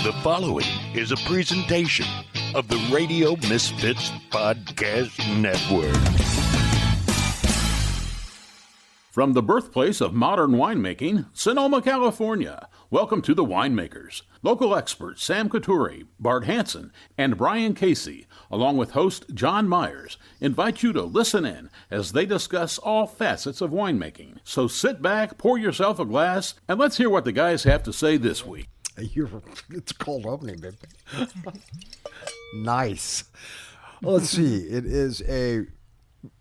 The following is a presentation of the Radio Misfits Podcast Network. From the birthplace of modern winemaking, Sonoma, California, welcome to The Winemakers. Local experts Sam Couturi, Bart Hansen, and Brian Casey, along with host John Myers, invite you to listen in as they discuss all facets of winemaking. So sit back, pour yourself a glass, and let's hear what the guys have to say this week. It's cold opening, baby. Nice. Let's see. It is a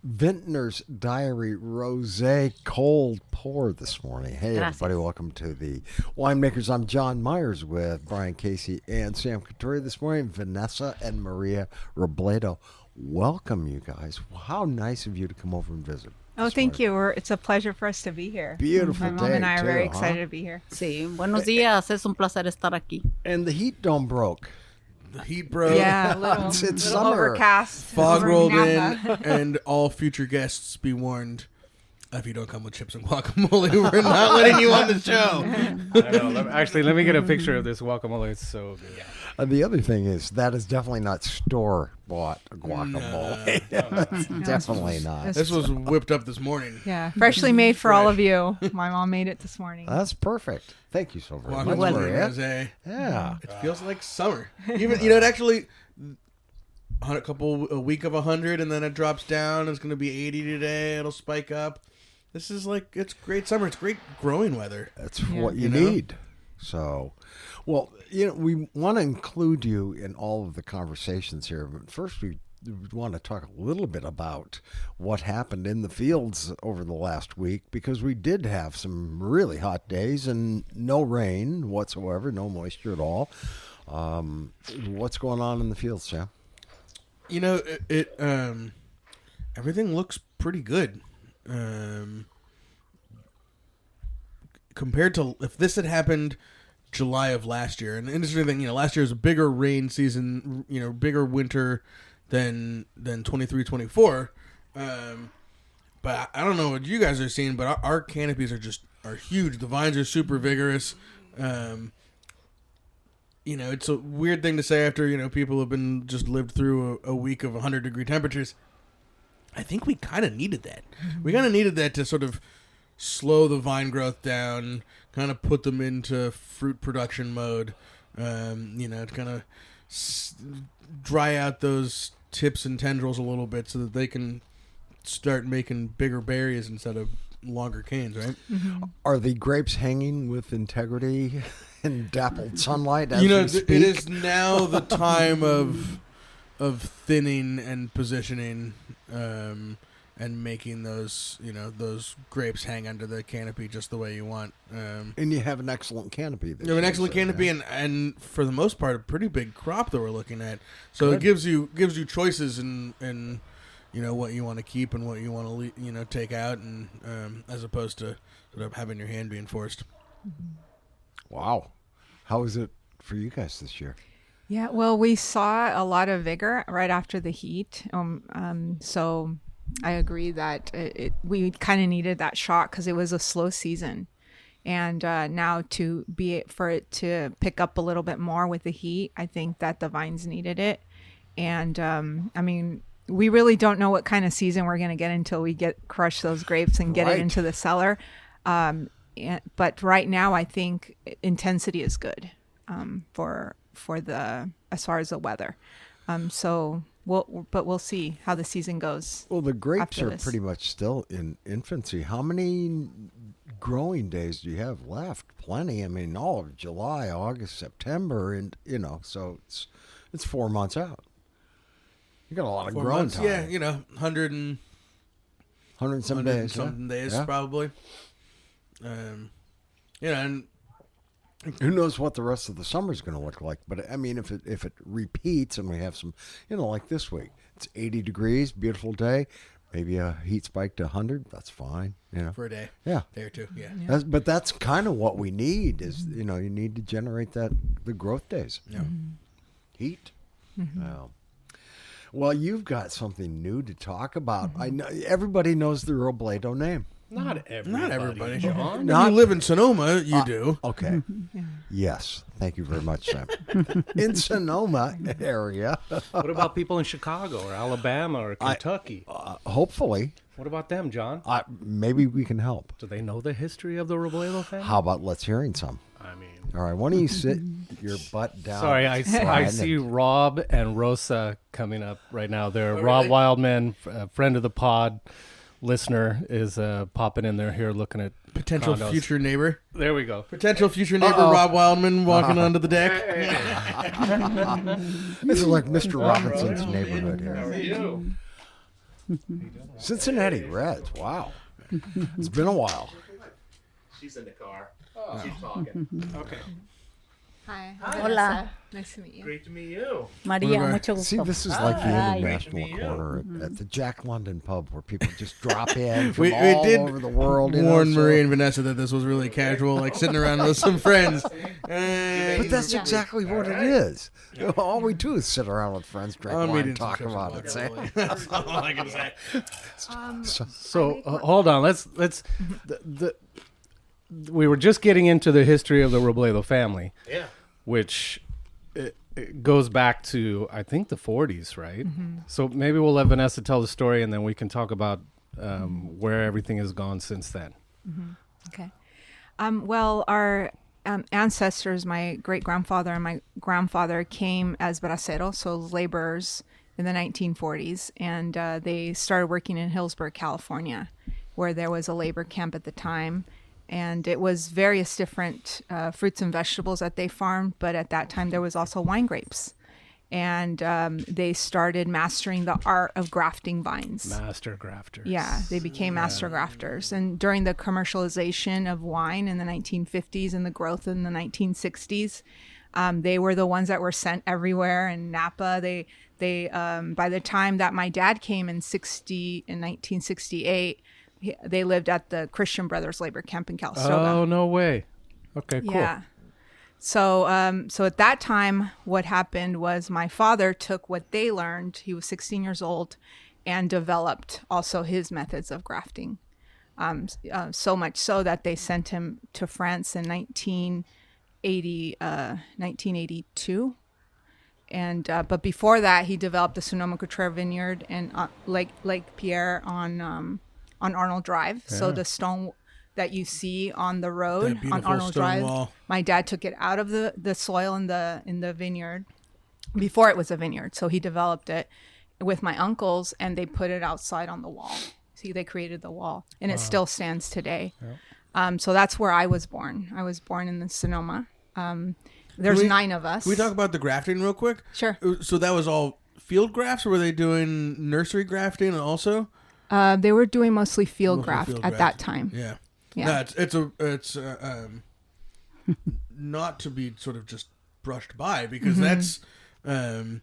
Vintner's Diary Rosé cold pour this morning. Hey, everybody. Welcome to the Winemakers. I'm John Myers with Brian Casey and Sam Couturi this morning. Vanessa and Maria Robledo. Welcome, you guys. How nice of you to come over and visit. Oh, thank you. It's a pleasure for us to be here. Beautiful My mom and I are very excited to be here. Sí, buenos días. Es un placer estar aquí. And the heat dome broke. The heat broke. Yeah, a little, It's little summer. overcast. Fog over rolled Napa. in, and all future guests be warned. If you don't come with chips and guacamole, we're not letting you on the show. I know. Actually, let me get a picture of this guacamole. It's so good. The other thing is that is definitely not store-bought guacamole. No. Definitely not. This was whipped up this morning. Yeah, freshly made for all of you. My mom made it this morning. That's perfect. Thank you so very much. Guacamole Maria. rosé. Yeah. It feels like summer. Even it actually a week of 100, and then it drops down. It's going to be 80 today. It'll spike up. This is it's great summer. It's great growing weather. That's what you need. So, well, we want to include you in all of the conversations here. But first, we want to talk a little bit about what happened in the fields over the last week, because we did have some really hot days and no rain whatsoever, no moisture at all. What's going on in the fields, Sam? Everything looks pretty good. Compared to if this had happened July of last year, and the interesting thing, last year was a bigger rain season, bigger winter than 23-24. But I don't know what you guys are seeing, but our canopies are huge. The vines are super vigorous. It's a weird thing to say after people have been just lived through a week of 100-degree temperatures. I think we kind of needed that. We kind of needed that to sort of slow the vine growth down, kind of put them into fruit production mode, to kind of dry out those tips and tendrils a little bit so that they can start making bigger berries instead of longer canes, right? Mm-hmm. Are the grapes hanging with integrity in dappled sunlight as we speak? It is now the time of thinning and positioning, and making those grapes hang under the canopy just the way you want. And you have an excellent canopy. You have an excellent canopy, and for the most part, a pretty big crop that we're looking at. So it gives you choices in what you want to keep and what you want to take out, and as opposed to sort of having your hand being forced. Wow, how is it for you guys this year? Yeah, well, we saw a lot of vigor right after the heat. So I agree that we kind of needed that shock because it was a slow season. And now for it to pick up a little bit more with the heat, I think that the vines needed it. And we really don't know what kind of season we're going to get until we crush those grapes and get it into the cellar. But right now, I think intensity is good for the as far as the weather. So we'll see how the season goes. Well, the grapes are pretty much still in infancy. How many growing days do you have left? Plenty. All of July, August, September, and so it's 4 months out. You got a lot of growing time. Yeah, 100 and some days. Something days probably. And who knows what the rest of the summer is going to look like? But if it repeats and we have some, like this week, it's 80 degrees, beautiful day, maybe a heat spike to 100. That's fine, for a day, day or two, yeah. But that's kind of what we need. Is you need to generate the growth days. Yeah, heat. Well, you've got something new to talk about. I know everybody knows the Robledo name. Not everybody. Not everybody. John. If you live in Sonoma, you do. Okay. Yes. Thank you very much, Sam. In Sonoma area. What about people in Chicago or Alabama or Kentucky? Hopefully. What about them, John? Maybe we can help. Do they know the history of the Robledo family? How about let's hearing some? I mean, All right. Why don't you sit your butt down? sorry, I Brian, see Rob and Rosa coming up right now. They're Rob Wildman, a friend of the pod, listener, is popping in there here looking at Potential condos. Future neighbor. There we go. Potential future neighbor Rob Wildman walking onto the deck. This is like Mr. Robinson's neighborhood here. How are you? Cincinnati Reds. Wow. It's been a while. She's in the car. She's talking. Okay. Hi. Hola. Vanessa. Nice to meet you. Great to meet you. Maria, mucho gusto. See, this is like the Hi. international corner at the Jack London pub where people just drop in from We all did over the world. Warn so- Marie and Vanessa that this was really casual, like sitting around with some friends. But that's exactly what it is. All we do is sit around with friends, drink I'm wine, eating talk some about it. Say, That's all I can say. So hold on. Let's we were just getting into the history of the Robledo family. Yeah. Which it goes back to, I think, the 40s, right? So maybe we'll let Vanessa tell the story, and then we can talk about where everything has gone since then. Okay. Well, our ancestors, my great-grandfather and my grandfather, came as braceros, so laborers, in the 1940s, and they started working in Hillsburg, California, where there was a labor camp at the time. And it was various different fruits and vegetables that they farmed, but at that time there was also wine grapes. And they started mastering the art of grafting vines. Master grafters. Yeah, they became master grafters. And during the commercialization of wine in the 1950s and the growth in the 1960s, they were the ones that were sent everywhere. In Napa, they by the time that my dad came in 1968, they lived at the Christian Brothers Labor Camp in Calistoga. Oh, no way. Okay, cool. Yeah. So, so at that time, what happened was my father took what they learned. He was 16 years old, and developed also his methods of grafting. So much so that they sent him to France in 1982. And but before that, he developed the Sonoma County vineyard and Lake Pierre on Arnold Drive. Yeah. So the stone that you see on the road on Arnold Drive, wall. My dad took it out of the soil in the vineyard before it was a vineyard. So he developed it with my uncles, and they put it outside on the wall. See, they created the wall, and it still stands today. Yep. So that's where I was born. I was born in the Sonoma. There's 9 of us. Can we talk about the grafting real quick? Sure. So that was all field grafts, or were they doing nursery grafting also? They were doing mostly field graft at that time. Yeah. Yeah. No, it's not to be sort of just brushed by, because that's the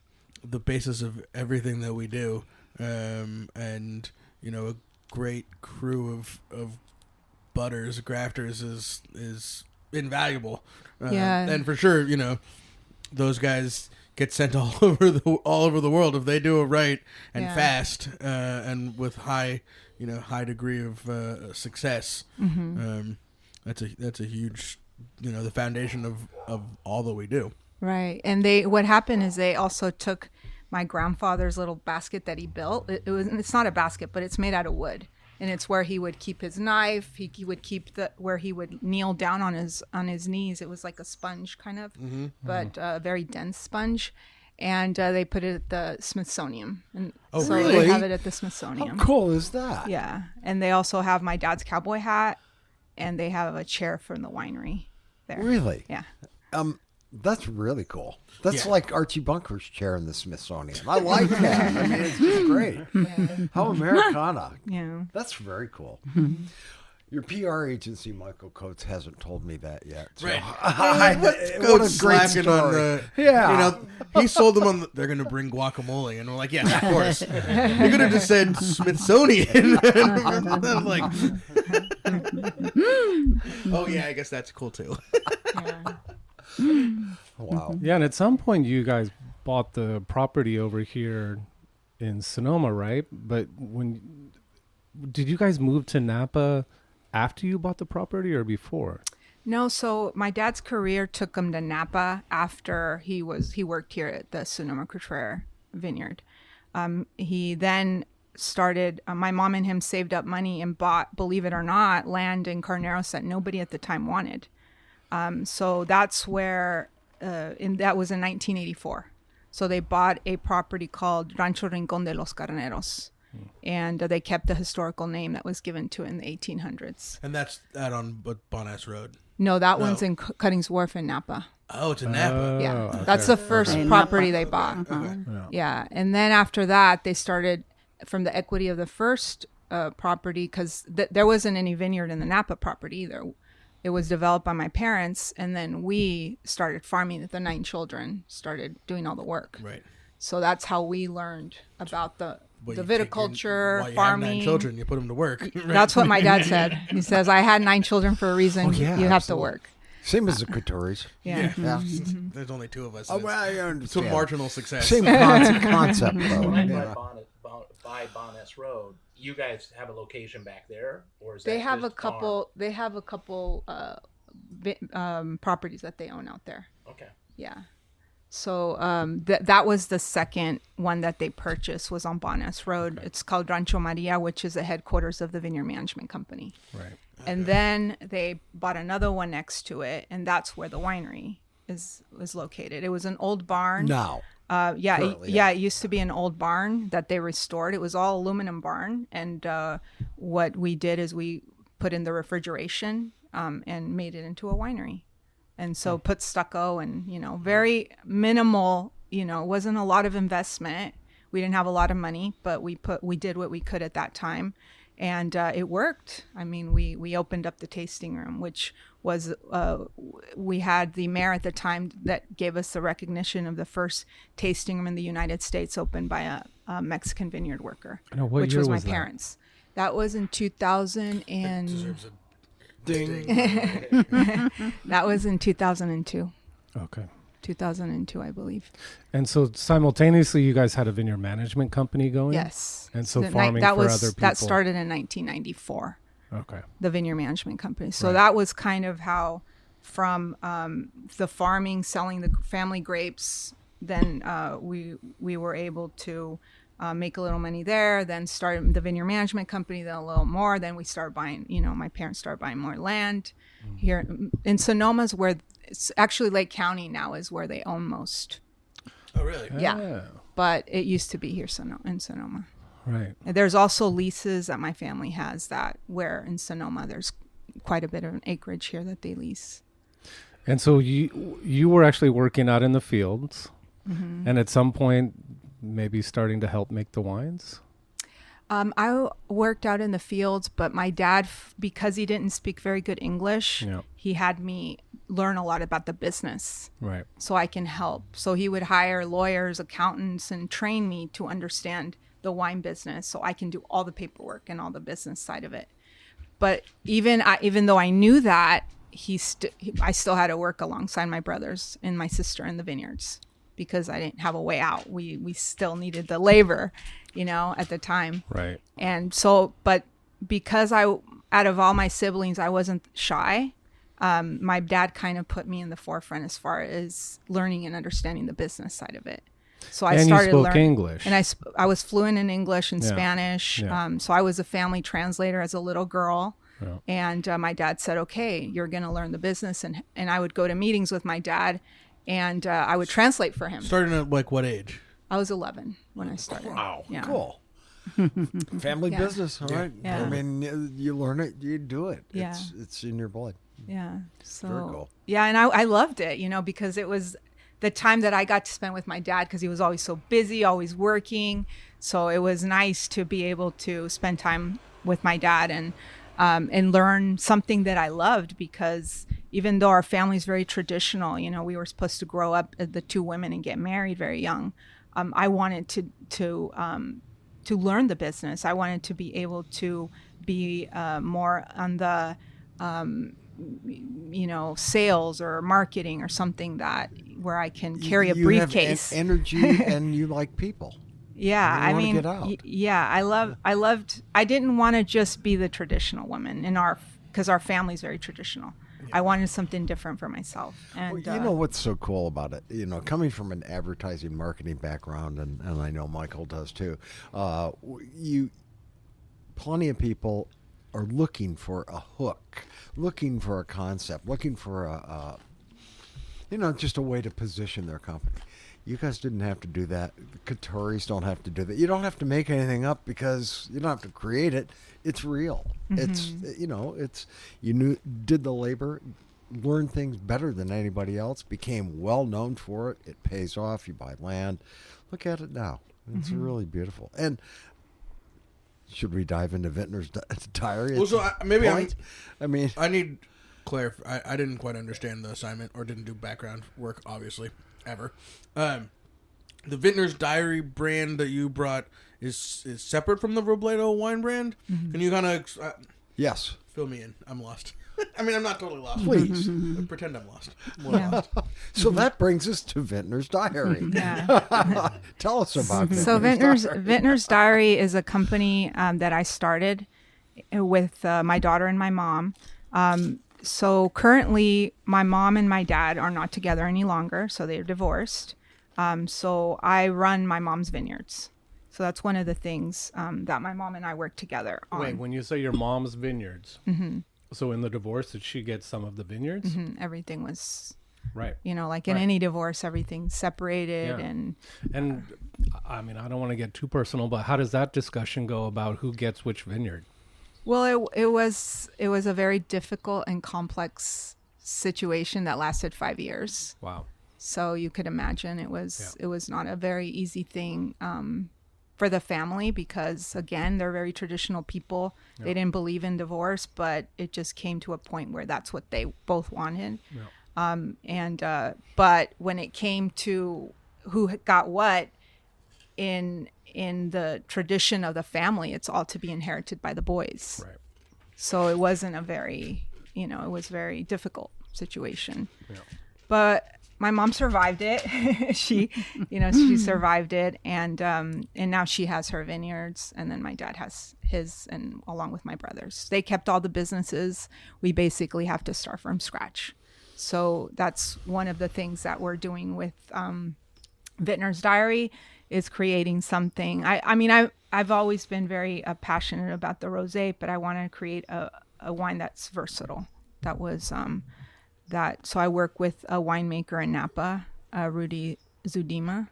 basis of everything that we do. And a great crew of butters, grafters is invaluable. And for sure, those guys get sent all over the world if they do it right and fast, and with high degree of success. That's a huge, the foundation of all that we do. Right. And what happened is they also took my grandfather's little basket that he built. It's not a basket, but it's made out of wood. And it's where he would keep his knife. He would keep where he would kneel down on his knees. It was like a sponge kind of, but a very dense sponge. And they put it at the Smithsonian. And so really? they have it at the Smithsonian. how cool is that? Yeah. And they also have my dad's cowboy hat, and they have a chair from the winery there. Really? Yeah. That's really cool. That's like Archie Bunker's chair in the Smithsonian. I like that. I mean, it's just great. How Americana. Yeah. That's very cool. Your PR agency, Michael Coates, hasn't told me that yet. So. Right. What a great story. He sold them they're going to bring guacamole. And we're like, yes, of course. You could have just said Smithsonian. I'm like, oh, yeah, I guess that's cool, too. Wow. Yeah, and at some point you guys bought the property over here in Sonoma, right? But did you guys move to Napa after you bought the property or before? No, so my dad's career took him to Napa after he worked here at the Sonoma County vineyard. He then started, my mom and him saved up money and bought, believe it or not, land in Carneros that nobody at the time wanted. So that's where, that was in 1984. So they bought a property called Rancho Rincón de los Carneros. And they kept the historical name that was given to it in the 1800s. And that's out on Bonnes Road. No, that one's in Cuttings Wharf in Napa. Oh, it's in Napa. Yeah, Okay. that's the first property they bought. Okay. Yeah, and then after that, they started from the equity of the first property, because there wasn't any vineyard in the Napa property either. It was developed by my parents, and then we started farming. The 9 children started doing all the work. Right. So that's how we learned about the Well, you viticulture, while you farming. have 9 children, you put them to work. Right? That's what my dad said. He says, "I had 9 children for a reason. Oh, yeah, you have absolutely. to work." Same as the Couturiers. Yeah. Yeah. There's only 2 of us. Oh, well, I It's a understand. marginal success. Same concept, though. When I Yeah. buy Bonnes Road, you guys have a location back there, or is They that have just a couple. They have a couple properties that they own out there. farm? Okay. Yeah. So that was the second one that they purchased, was on Bonnes Road. Okay. It's called Rancho Maria, which is the headquarters of the Vineyard Management Company. Right. And then they bought another one next to it, and that's where the winery is located. It was an old barn. Now. It used to be an old barn that they restored. It was all aluminum barn, and what we did is we put in the refrigeration and made it into a winery. And so put stucco and, very minimal, it wasn't a lot of investment. We didn't have a lot of money, but we did what we could at that time. And it worked. I mean, we opened up the tasting room, which was, we had the mayor at the time that gave us the recognition of the first tasting room in the United States opened by a Mexican vineyard worker, which was my parents. That was in 2000 and... Deserves a Ding. That was in 2002. Okay. 2002, I believe. And so simultaneously, you guys had a vineyard management company going? Yes. And so The farming that for was, other people? That started in 1994, Okay. the vineyard management company. So Right. that was kind of how, from the farming, selling the family grapes, then we were able to make a little money there, then started the vineyard management company, then a little more. Then we started buying, my parents started buying more land here in Sonoma's, where it's actually Lake County now is where they own most. Oh, really? Yeah. Ah, But it used to be here in Sonoma. right. And there's also leases that my family has that where in Sonoma there's quite a bit of an acreage here that they lease. And so you were actually working out in the fields, and at some point maybe starting to help make the wines? I worked out in the fields, but my dad, because he didn't speak very good English, he had me learn a lot about the business. Right. So I can help. So he would hire lawyers, accountants, and train me to understand the wine business so I can do all the paperwork and all the business side of it. But even though I knew that, I still had to work alongside my brothers and my sister in the vineyards because I didn't have a way out. We still needed the labor, at the time. Right. And so, but because out of all my siblings, I wasn't shy. My dad kind of put me in the forefront as far as learning and understanding the business side of it. So I started you spoke learning English. and I was fluent in English and Yeah. Spanish. Yeah. So I was a family translator as a little girl. Yeah. And my dad said, okay, you're going to learn the business. And I would go to meetings with my dad and I would translate for him. Starting at what age? I was 11 when I started. Wow. Yeah. Cool. Family Yeah. business, all right. Yeah. I mean, you learn it, you do it. Yeah. It's in your blood. Yeah. So, Very cool. yeah. And I loved it, because it was the time that I got to spend with my dad because he was always so busy, always working. So it was nice to be able to spend time with my dad and learn something that I loved, because even though our family's very traditional, we were supposed to grow up as the 2 women and get married very young. I wanted to learn the business. I wanted to be able to be more on the, sales or marketing or something where I can carry a briefcase. You have energy and you like people. Yeah, You wanna get out. I loved. I didn't want to just be the traditional woman in our because our family's very traditional. I wanted something different for myself. And Well, you know what's so cool about it? You know, coming from an advertising marketing background, and I know Michael does too. Plenty of people are looking for a hook, looking for a concept, looking for a just a way to position their company. You guys didn't have to do that. The Couture's don't have to do that. You don't have to make anything up because you don't have to create it. It's real. It's did the labor, learned things better than anybody else, became well known for it. It pays off. You buy land. Look at it now. It's really beautiful. And should we dive into Vintner's diary? Well, so I need clarify. I didn't quite understand the assignment or didn't do background work, obviously, ever. The Vintner's Diary brand that you brought is separate from the Robledo wine brand. Can you kind of Yes. fill me in? I'm lost. I mean, I'm not totally lost. Please. Pretend I'm lost. So that brings us to Vintner's Diary. Yeah. Tell us about it. So Vintner's Diary is a company that I started with my daughter and my mom. So currently, my mom and my dad are not together any longer, so they're divorced. So I run my mom's vineyards. So that's one of the things that my mom and I work together on. Wait, when you say your mom's vineyards, so in the divorce, did she get some of the vineyards? Everything was, Right. like in any divorce, everything's separated. And I mean, I don't want to get too personal, but how does that discussion go about who gets which vineyard? Well, it was a very difficult and complex situation that lasted 5 years. Wow. So you could imagine it was not a very easy thing for the family because, again, they're very traditional people. Yep. They didn't believe in divorce, but it just came to a point where that's what they both wanted. Yep. But when it came to who got what in the tradition of the family, it's all to be inherited by the boys. Right. So it wasn't a very, it was a very difficult situation. Yeah. But my mom survived it. she survived it, and now she has her vineyards, and then my dad has his, and along with my brothers, they kept all the businesses. We basically have to start from scratch. So that's one of the things that we're doing with Vintner's Diary, is creating something. I've always been very passionate about the rosé, but I want to create a wine that's versatile. That was so I work with a winemaker in Napa, Rudy Zudima,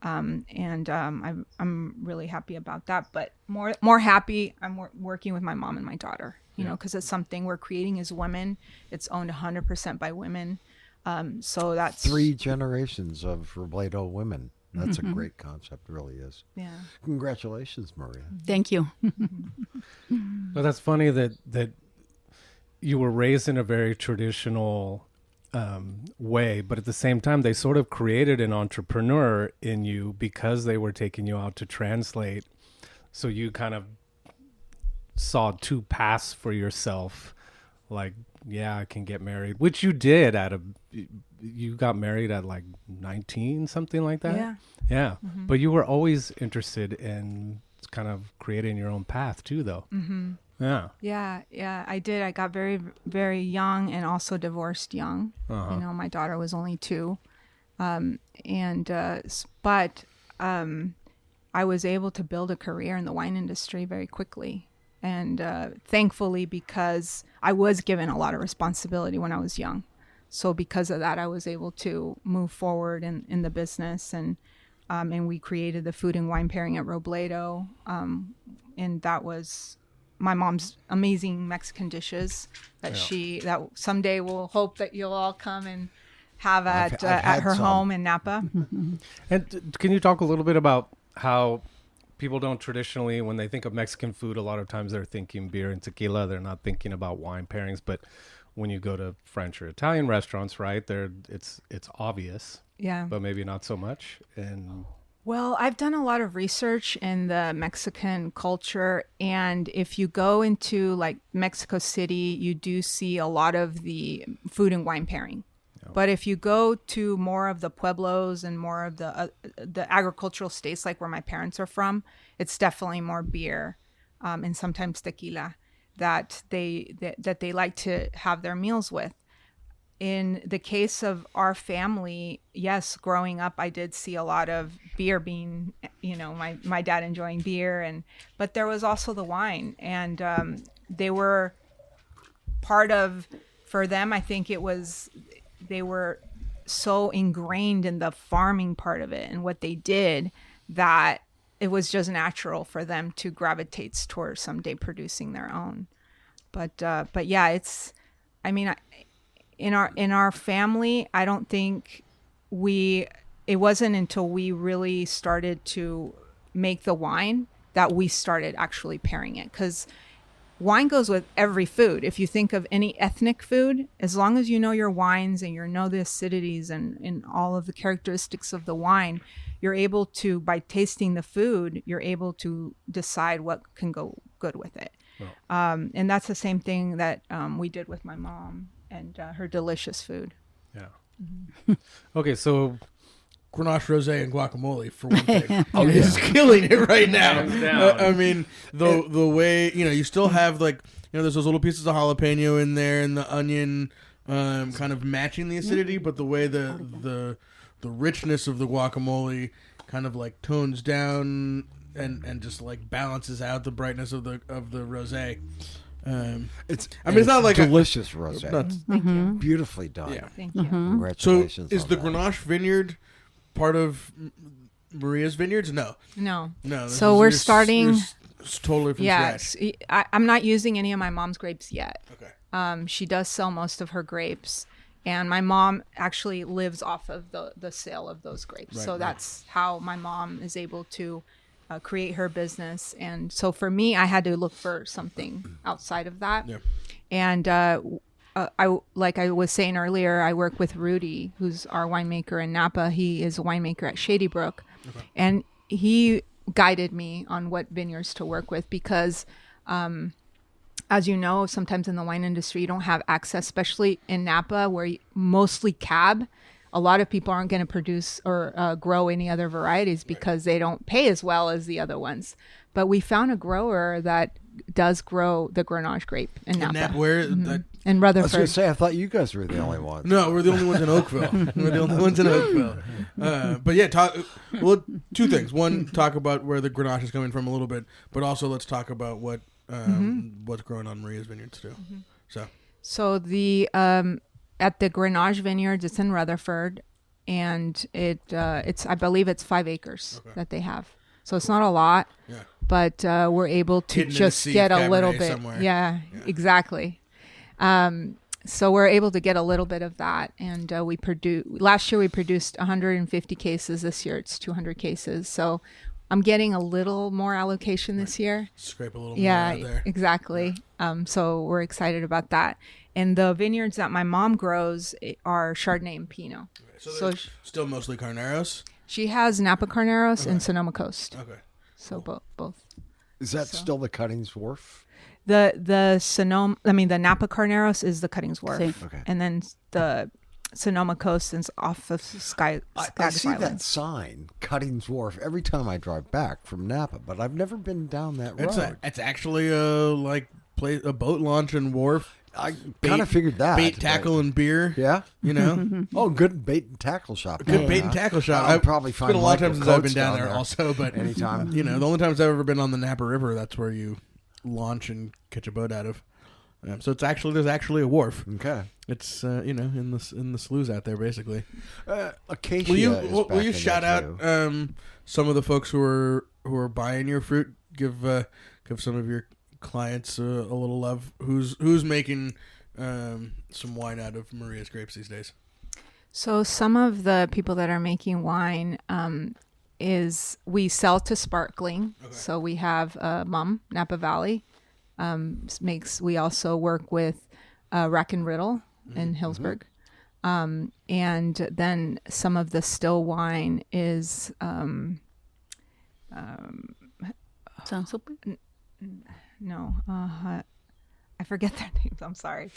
and I'm really happy about that. But more happy, I'm working with my mom and my daughter, because it's something we're creating as women. It's owned 100% by women. So that's 3 generations of Robledo women. That's a great concept, really is. Yeah. Congratulations, Maria. Thank you. Well, that's funny that you were raised in a very traditional way, but at the same time, they sort of created an entrepreneur in you because they were taking you out to translate. So you kind of saw 2 paths for yourself, like, yeah, I can get married, which you did you got married at like 19, something like that. Yeah. Mm-hmm. But you were always interested in kind of creating your own path too, though. Mm-hmm. Yeah, I did. I got very, very young and also divorced young. My daughter was only 2. But I was able to build a career in the wine industry very quickly. And thankfully, because I was given a lot of responsibility when I was young. So because of that, I was able to move forward in the business. And we created the food and wine pairing at Robledo. And that was my mom's amazing Mexican dishes that that someday we'll hope that you'll all come and have at her home in Napa. And can you talk a little bit about how people don't traditionally, when they think of Mexican food, a lot of times they're thinking beer and tequila. They're not thinking about wine pairings. But when you go to French or Italian restaurants, right, it's obvious. Yeah. But maybe not so much. And well, I've done a lot of research in the Mexican culture, and if you go into like Mexico City, you do see a lot of the food and wine pairing. Yeah. But if you go to more of the pueblos and more of the agricultural states, like where my parents are from, it's definitely more beer and sometimes tequila. that they like to have their meals with. In the case of our family, yes, growing up, I did see a lot of beer being, my dad enjoying beer, but there was also the wine, and they were part of, for them, I think they were so ingrained in the farming part of it and what they did that it was just natural for them to gravitate towards someday producing their own. But yeah, in our family, I don't think it wasn't until we really started to make the wine that we started actually pairing it, because wine goes with every food. If you think of any ethnic food, as long as you know your wines and you know the acidities and all of the characteristics of the wine, you're able to, by tasting the food, you're able to decide what can go good with it. Wow. And that's the same thing that we did with my mom and her delicious food. Yeah. Mm-hmm. Okay, so Grenache rosé and guacamole for one thing. Is killing it right now. I mean, the way you still have there's those little pieces of jalapeno in there and the onion kind of matching the acidity, but the way the richness of the guacamole kind of tones down and just balances out the brightness of the rosé. It's not like delicious rosé. Thank you. Beautifully done. Yeah. Thank you. Congratulations. So is the Grenache vineyard part of Maria's vineyards? No. So we're starting totally from scratch. I'm not using any of my mom's grapes yet. Okay. She does sell most of her grapes, and my mom actually lives off of the sale of those grapes. So that's how my mom is able to create her business. And so for me, I had to look for something outside of that. Yeah. And like I was saying earlier, I work with Rudy, who's our winemaker in Napa. He is a winemaker at Shady Brook. Okay. And he guided me on what vineyards to work with because, as you know, sometimes in the wine industry, you don't have access, especially in Napa, where mostly cab. A lot of people aren't going to produce or grow any other varieties because they don't pay as well as the other ones. But we found a grower that does grow the Grenache grape in Napa. Where? In Rutherford. I was going to say, I thought you guys were the only ones. No, we're the only ones in Oakville. We're the only ones in Oakville. But yeah, two things. One, talk about where the Grenache is coming from a little bit, but also let's talk about what's growing on Maria's vineyards too. So the at the Grenache vineyards, it's in Rutherford, and it's I believe it's 5 acres that they have. So it's not a lot, but we're able to just get a little bit. Somewhere. Yeah, exactly. So we're able to get a little bit of that, and last year we produced 150 cases. This year it's 200 cases. So I'm getting a little more allocation this year. Scrape a little more out there. Exactly. So we're excited about that. And the vineyards that my mom grows are Chardonnay and Pinot. Okay. So still mostly Carneros? She has Napa Carneros and Sonoma Coast. Okay. So both. Is that still the Cuttings Wharf? The Napa Carneros is the Cuttings Wharf. Okay. And then the Sonoma Coast is off of I see that sign, Cuttings Wharf, every time I drive back from Napa, but I've never been down that road. It's actually a boat launch and wharf. I kind of figured that. Bait, tackle, and beer. Yeah? Oh, good bait and tackle shop. Good bait and tackle shop. I'll probably find it's been a long time since I've been down there also, but anytime. The only times I've ever been on the Napa River, that's where you launch and catch a boat out of. So there's actually a wharf. Okay. It's in the sloughs out there basically. Acacia. Will you shout out some of the folks who are buying your fruit? Give some of your clients a little love. Who's making some wine out of Maria's grapes these days? So some of the people that are making wine is we sell to sparkling. Okay. So we have Mum Napa Valley we also work with Rack and Riddle in Hillsburg. And then some of the still wine is I forget their names. I'm sorry.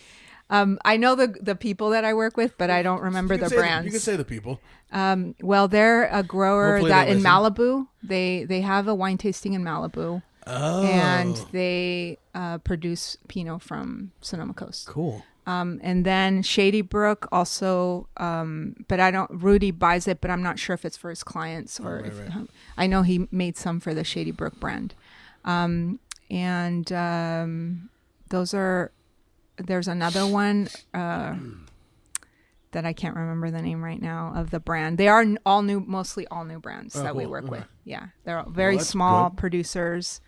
I know the people that I work with, but I don't remember the brands. You can say the people. Well, they're a grower in Malibu. They have a wine tasting in Malibu. and they produce Pinot from Sonoma Coast. Cool. And then Shady Brook also, but Rudy buys it, but I'm not sure if it's for his clients or I know he made some for the Shady Brook brand. There's another one that I can't remember the name right now of the brand. They are all new, mostly all new brands that we work with. Yeah. They're very small producers.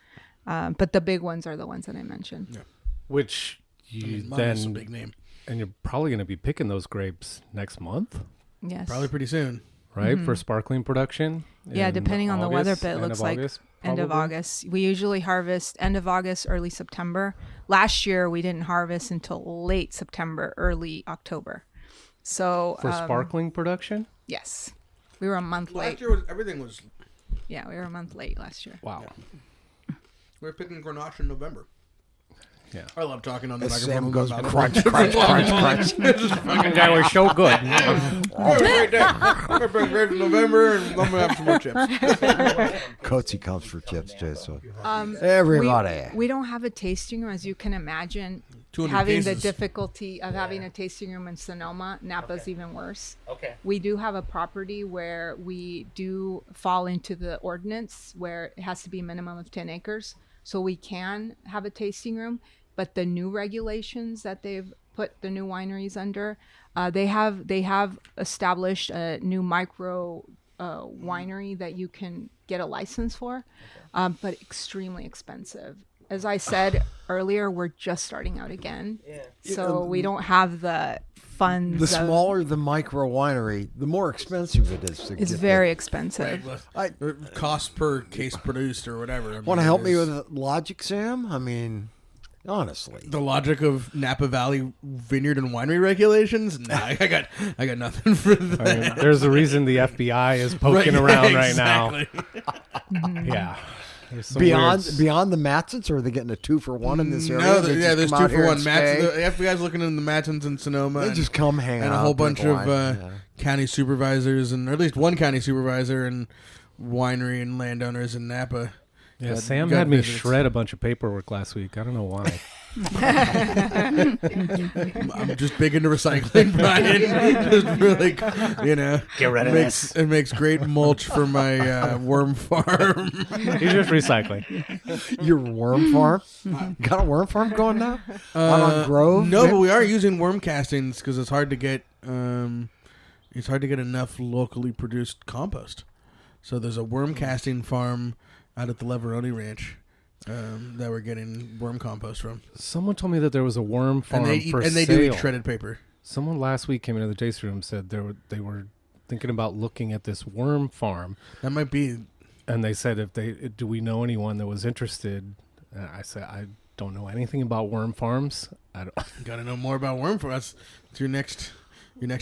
But the big ones are the ones that I mentioned. Yeah. Which you then, a big name. And you're probably going to be picking those grapes next month. Yes. Probably pretty soon. Right? For sparkling production. Yeah, depending on the weather, but it looks like end of August. We usually harvest end of August, early September. Last year, we didn't harvest until late September, early October. So for sparkling production? Yes. We were a month late. Last year, everything was... Yeah, we were a month late last year. Wow. Yeah. We were picking Grenache in November. Yeah. I love talking on the microphone. Sam goes crunch, crunch, crunch. Fucking guy was so good. I'm going to bring grapes in November and I'm going to have some more chips. Coatsy comes for chips, Jason. Everybody. We don't have a tasting room, as you can imagine. Having the difficulty of having a tasting room in Sonoma, Napa's even worse. Okay. We do have a property where we do fall into the ordinance where it has to be a minimum of 10 acres. So we can have a tasting room, but the new regulations that they've put the new wineries under, they have established a new micro winery that you can get a license for, but extremely expensive. As I said earlier, we're just starting out again. Yeah. So we don't have the funds. The smaller the micro winery, the more expensive it is. It's very expensive. Right. Cost per case produced or whatever. Want to help me with logic, Sam? I mean, honestly. The logic of Napa Valley vineyard and winery regulations? Nah, I got nothing for that. I mean, there's a reason the FBI is poking around right now. Yeah. Beyond the Matsons, or are they getting a 2-for-1 in this area? No, there's 2-for-1. The FBI's looking in the Matsons in Sonoma. They just come hang out. And a whole bunch of county supervisors, or at least one county supervisor and winery and landowners in Napa. Yeah, Sam had me shred a bunch of paperwork last week. I don't know why. I'm just big into recycling, Brian. Just really, get rid of this. It makes great mulch for my worm farm. You're just recycling. Your worm farm? Got a worm farm going now? On Grove? No, but we are using worm castings because it's hard to get. It's hard to get enough locally produced compost. So there's a worm casting farm out at the Leveroni Ranch that we're getting worm compost from. Someone told me that there was a worm farm for sale. And they do eat shredded paper. Someone last week came into the tasting room and said they were thinking about looking at this worm farm. That might be. And they said, do we know anyone that was interested? And I said, I don't know anything about worm farms. I don't. Got to know more about worm farms. It's your next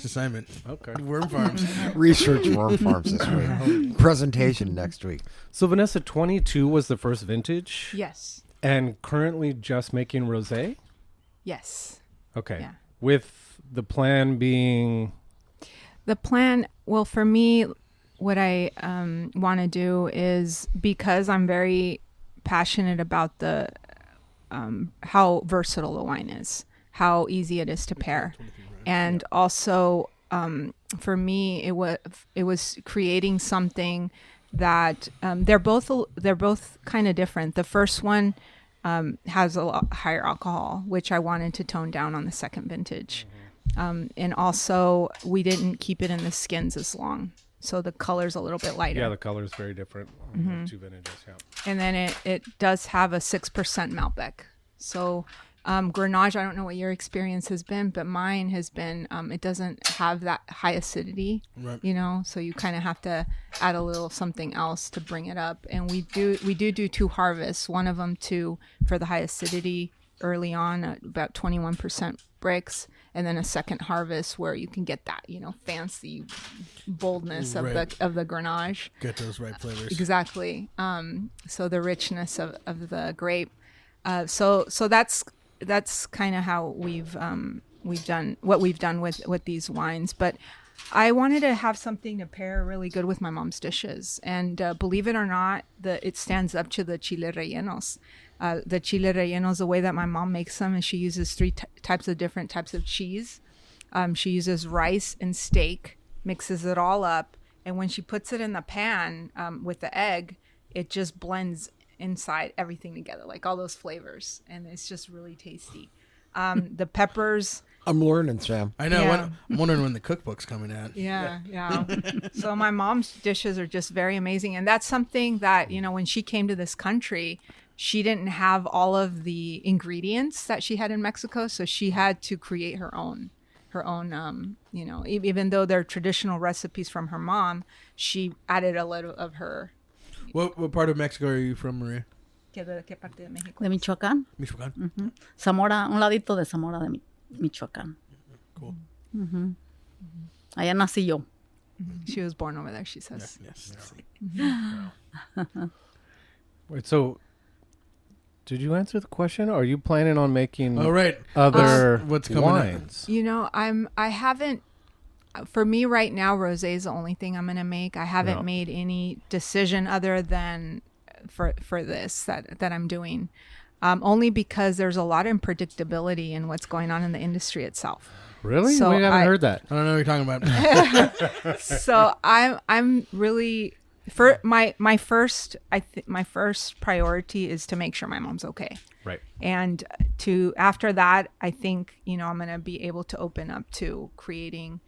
assignment. Okay. Worm farms. Research worm farms this week. Presentation next week. So Vanessa, 22 was the first vintage? Yes. And currently just making rosé? Yes. Okay. Yeah. With the plan being? The plan, well, for me, what I want to do is, because I'm very passionate about the how versatile the wine is, how easy it is to pair. And also, for me, it was creating something that they're both kind of different. The first one has a lot higher alcohol, which I wanted to tone down on the second vintage, and also we didn't keep it in the skins as long, so the color's a little bit lighter. Yeah, the color is very different. On the two vintages, yeah. And then it does have a 6% Malbec, so. Grenache, I don't know what your experience has been, but mine has been, it doesn't have that high acidity, right. So you kind of have to add a little something else to bring it up. And we do 2 harvests, one of them for the high acidity early on, about 21% bricks, and then a second harvest where you can get that, fancy boldness of the Grenache. Get those right flavors. Exactly. So the richness of the grape. So that's kind of how we've done what we've done with these wines. But I wanted to have something to pair really good with my mom's dishes. And believe it or not, it stands up to the chile rellenos. The chile rellenos, the way that my mom makes them, is she uses three different types of cheese. She uses rice and steak, mixes it all up. And when she puts it in the pan with the egg, it just blends inside everything together, like all those flavors. And it's just really tasty. The peppers... I'm learning, Sam. I know. Yeah. I'm wondering when the cookbook's coming out. Yeah. So my mom's dishes are just very amazing. And that's something that, when she came to this country, she didn't have all of the ingredients that she had in Mexico. So she had to create her own, even though they're traditional recipes from her mom, she added a little of her. What part of Mexico are you from, Maria? ¿Qué parte de México? De Michoacán. Michoacán. Ujú. Zamora, un ladito de Zamora de Michoacán. Cool. Ujú. Allá nací yo. She was born over there, she says. Yes. Wait, so did you answer the question? Are you planning on making All right. other What's coming wines? I haven't, for me right now, rosé is the only thing I'm going to make. I haven't Yeah. made any decision other than for this that I'm doing. Only because there's a lot of unpredictability in what's going on in the industry itself. Really? So we haven't heard that. I don't know what you're talking about. So I'm really for my first priority is to make sure my mom's okay. Right. And after that, I think, I'm going to be able to open up to creating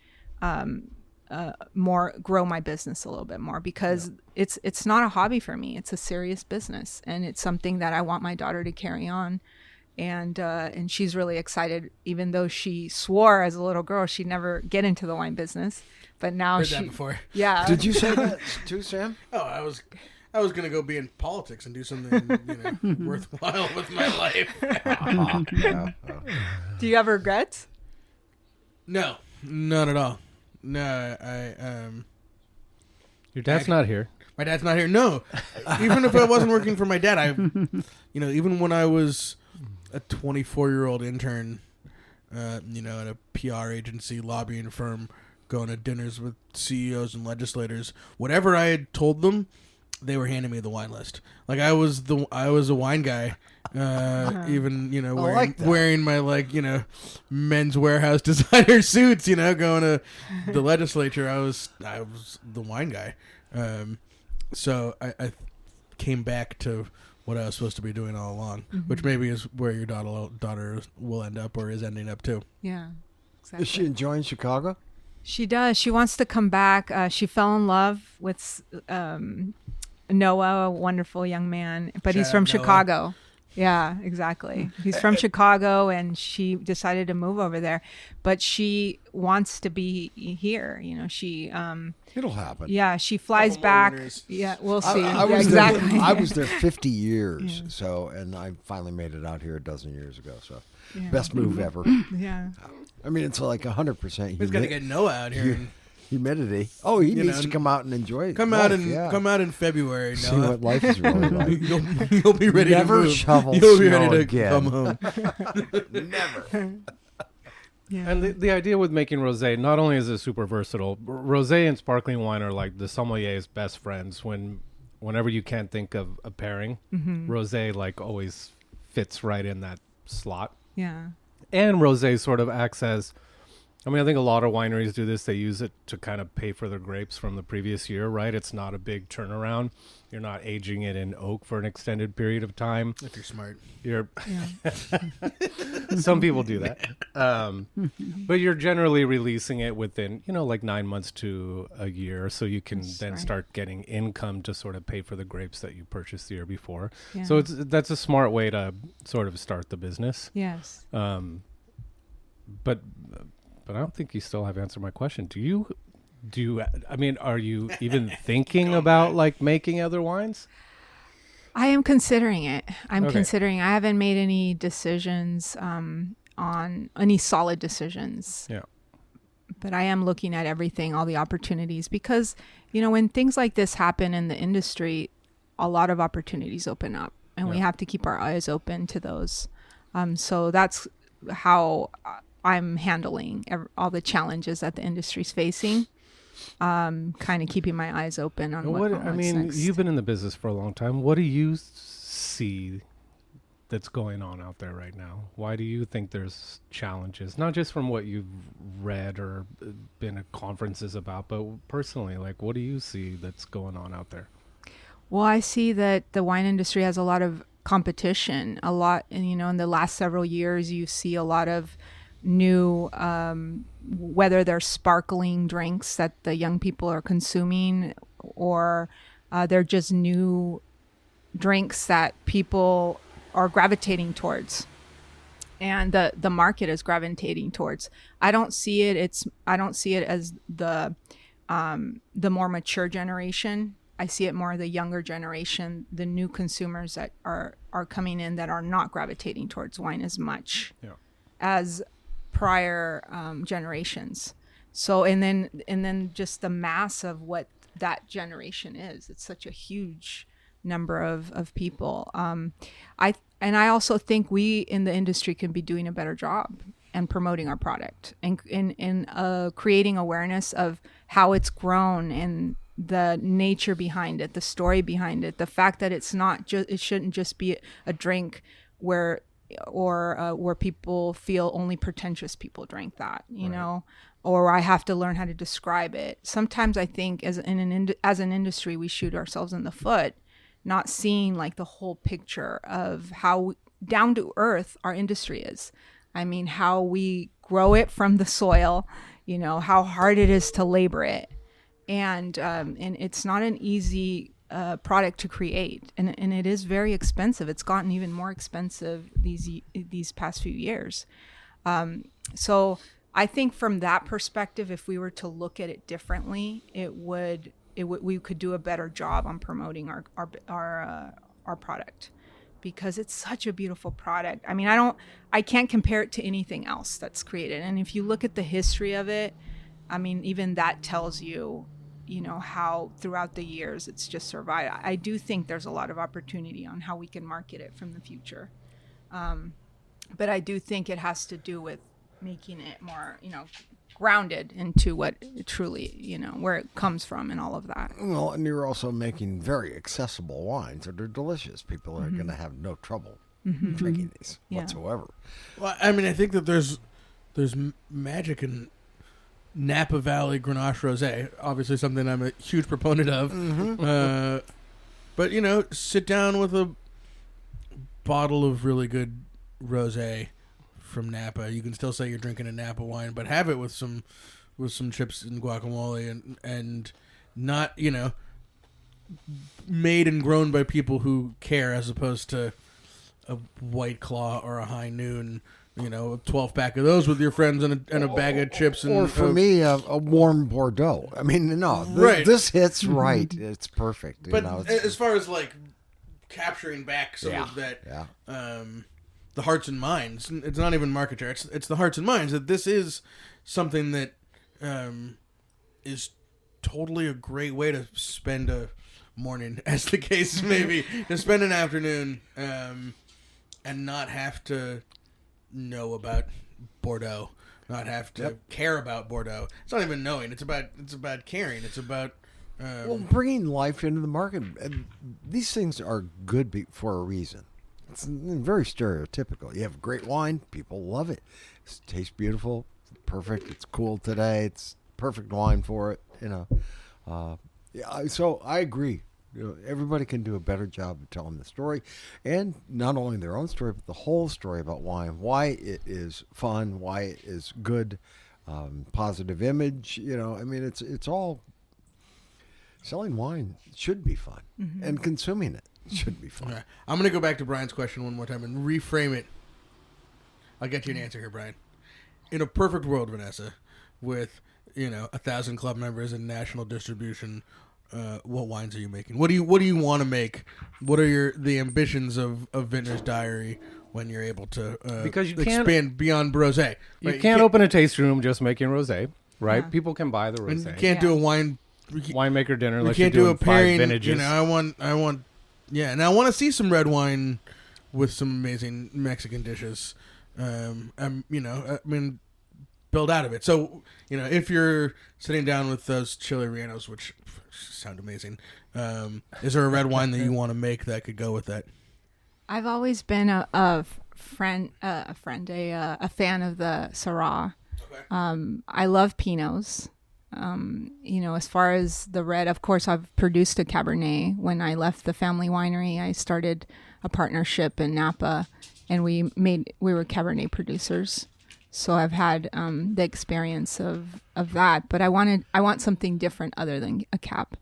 grow my business a little bit more, because it's not a hobby for me. It's a serious business, and it's something that I want my daughter to carry on. And she's really excited, even though she swore as a little girl she'd never get into the wine business. But now Heard that before. Yeah. Did you say that too, Sam? Oh, I was gonna go be in politics and do something worthwhile with my life. Yeah. Do you have regrets? No, not at all. No, Your dad's not here. my dad's not here. No, even if I wasn't working for my dad, even when I was a 24-year-old intern, at a PR agency, lobbying firm, going to dinners with CEOs and legislators, whatever I had told them, they were handing me the wine list. Like I was a wine guy, even wearing my Men's Warehouse designer suits. Going to the legislature, I was the wine guy. So I came back to what I was supposed to be doing all along, which maybe is where your daughter will end up, or is ending up too. Yeah, exactly. Is she enjoying Chicago? She does. She wants to come back. She fell in love with Noah, a wonderful young man, but he's Shout from out Noah. Chicago. Yeah, exactly. He's from Chicago, and she decided to move over there, but she wants to be here. She It'll happen. yeah, she flies Couple more back. winters. Yeah, we'll see. I Yeah, was exactly. there. I was there 50 years, and I finally made it out here a dozen years ago. So, Yeah. best move ever. Yeah. I mean, it's like 100% We've got to get Noah out here. And humidity. Oh, he You needs know, to come out and enjoy it. come out in February. See Noah. what life is really like. You'll be ready Never to move. shovel You'll be snow ready to again. come home. Never. Yeah. And the idea with making rosé, not only is it super versatile, rosé and sparkling wine are like the sommelier's best friends. Whenever you can't think of a pairing, rosé always fits right in that slot. Yeah. And rosé sort of acts as, I think a lot of wineries do this. They use it to kind of pay for their grapes from the previous year, right? It's not a big turnaround. You're not aging it in oak for an extended period of time. If you're smart. Some people do that. But you're generally releasing it within, 9 months to a year. So you can then right. start getting income to sort of pay for the grapes that you purchased the year before. Yeah. So that's a smart way to sort of start the business. Yes. But I don't think you still have answered my question. Do you, are you even thinking about making other wines? I am considering it. I'm Okay. considering. I haven't made any decisions on any solid decisions. Yeah. But I am looking at everything, all the opportunities, because, when things like this happen in the industry, a lot of opportunities open up, and we Yeah. have to keep our eyes open to those. So that's how I'm handling all the challenges that the industry's facing. Kind of keeping my eyes open on what's next. You've been in the business for a long time. What do you see that's going on out there right now? Why do you think there's challenges? Not just from what you've read or been at conferences about, but personally, like, what do you see that's going on out there? Well, I see that the wine industry has a lot of competition, and in the last several years, you see a lot of new, whether they're sparkling drinks that the young people are consuming, or they're just new drinks that people are gravitating towards, and the market is gravitating towards. I don't see it as the more mature generation. I see it more the younger generation, the new consumers that are coming in that are not gravitating towards wine as much as prior generations. So and then just the mass of what that generation is. It's such a huge number of people. I also think we in the industry can be doing a better job and promoting our product and creating awareness of how it's grown and the nature behind it, the story behind it, the fact that it shouldn't just be a drink where people feel only pretentious people drink that, you know, or I have to learn how to describe it. Sometimes I think as an industry, we shoot ourselves in the foot, not seeing like the whole picture of how down to earth our industry is. I mean, how we grow it from the soil, you know, how hard it is to labor it. And it's not an easy product to create, and it is very expensive. It's gotten even more expensive these past few years. So I think from that perspective, if we were to look at it differently, we could do a better job on promoting our product, because it's such a beautiful product. I mean, I can't compare it to anything else that's created. And if you look at the history of it, I mean, even that tells you, you know, how throughout the years it's just survived. I do think there's a lot of opportunity on how we can market it from the future. But I do think it has to do with making it more, you know, grounded into what it truly, you know, where it comes from and all of that. Well, and you're also making very accessible wines that are delicious. People are going to have no trouble drinking these whatsoever. Well, I mean, I think that there's magic in Napa Valley Grenache Rosé, obviously something I'm a huge proponent of. But, you know, sit down with a bottle of really good rosé from Napa. You can still say you're drinking a Napa wine, but have it with some chips and guacamole and not, you know, made and grown by people who care, as opposed to a White Claw or a High Noon. You know, a 12-pack of those with your friends and a bag of chips. Or for me, a warm Bordeaux. I mean, no, this hits right. It's perfect. But you know, as far as, like, capturing back some of that, the hearts and minds, it's not even marketer. It's the hearts and minds that this is something that is totally a great way to spend a morning, as the case may be, to spend an afternoon and not have to know about Bordeaux, not have to care about Bordeaux. It's not even knowing. It's about caring. It's about bringing life into the market. These things are good for a reason. It's very stereotypical. You have great wine, people love it. It tastes beautiful, it's perfect. It's cool today. It's perfect wine for it. You know, so I agree. You know, everybody can do a better job of telling the story, and not only their own story, but the whole story about wine, why it is fun, why it is good, positive image. You know, I mean, it's all selling wine should be fun, and consuming it should be fun. Right. I'm going to go back to Brian's question one more time and reframe it. I'll get you an answer here, Brian. In a perfect world, Vanessa, with 1,000 club members and national distribution, what wines are you making? What do you want to make? What are the ambitions of Vintner's Diary when you're able to because you expand beyond rosé? You can't open a taste room just making rosé, right? Yeah. People can buy the rosé. You can't do a winemaker dinner unless you can't do a pairing. 5 vintages. I want, and I want to see some red wine with some amazing Mexican dishes. I mean, build out of it. So, if you're sitting down with those chili rellenos, which sound amazing, is there a red wine that you want to make that could go with that? I've always been a fan of the Syrah. Okay. I love Pinots. As far as the red, of course, I've produced a Cabernet. When I left the family winery, I started a partnership in Napa, and we were Cabernet producers. So I've had the experience of that, but I want something different other than a Cap.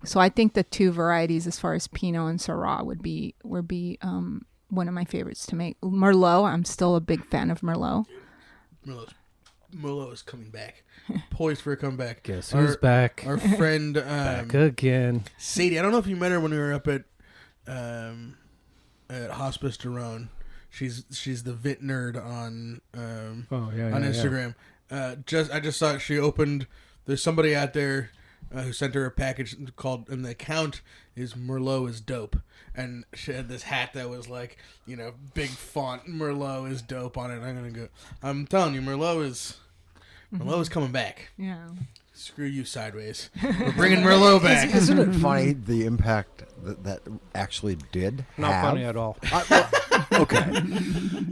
So I think the two varieties, as far as Pinot and Syrah, would be one of my favorites to make. Merlot, I'm still a big fan of Merlot. Merlot is coming back, poised for a comeback. Guess who's back? Our friend Back again. Sadie. I don't know if you met her when we were up at Hospice Daron. She's the Vintner on Instagram. Yeah. I just saw she opened. There's somebody out there who sent her a package called, and the account is Merlot is dope, and she had this hat that was like, big font Merlot is dope on it. I'm telling you, Merlot is coming back. Yeah. Screw you, Sideways. We're bringing Merlot back. Isn't it funny the impact that actually did Not have? funny at all. Okay.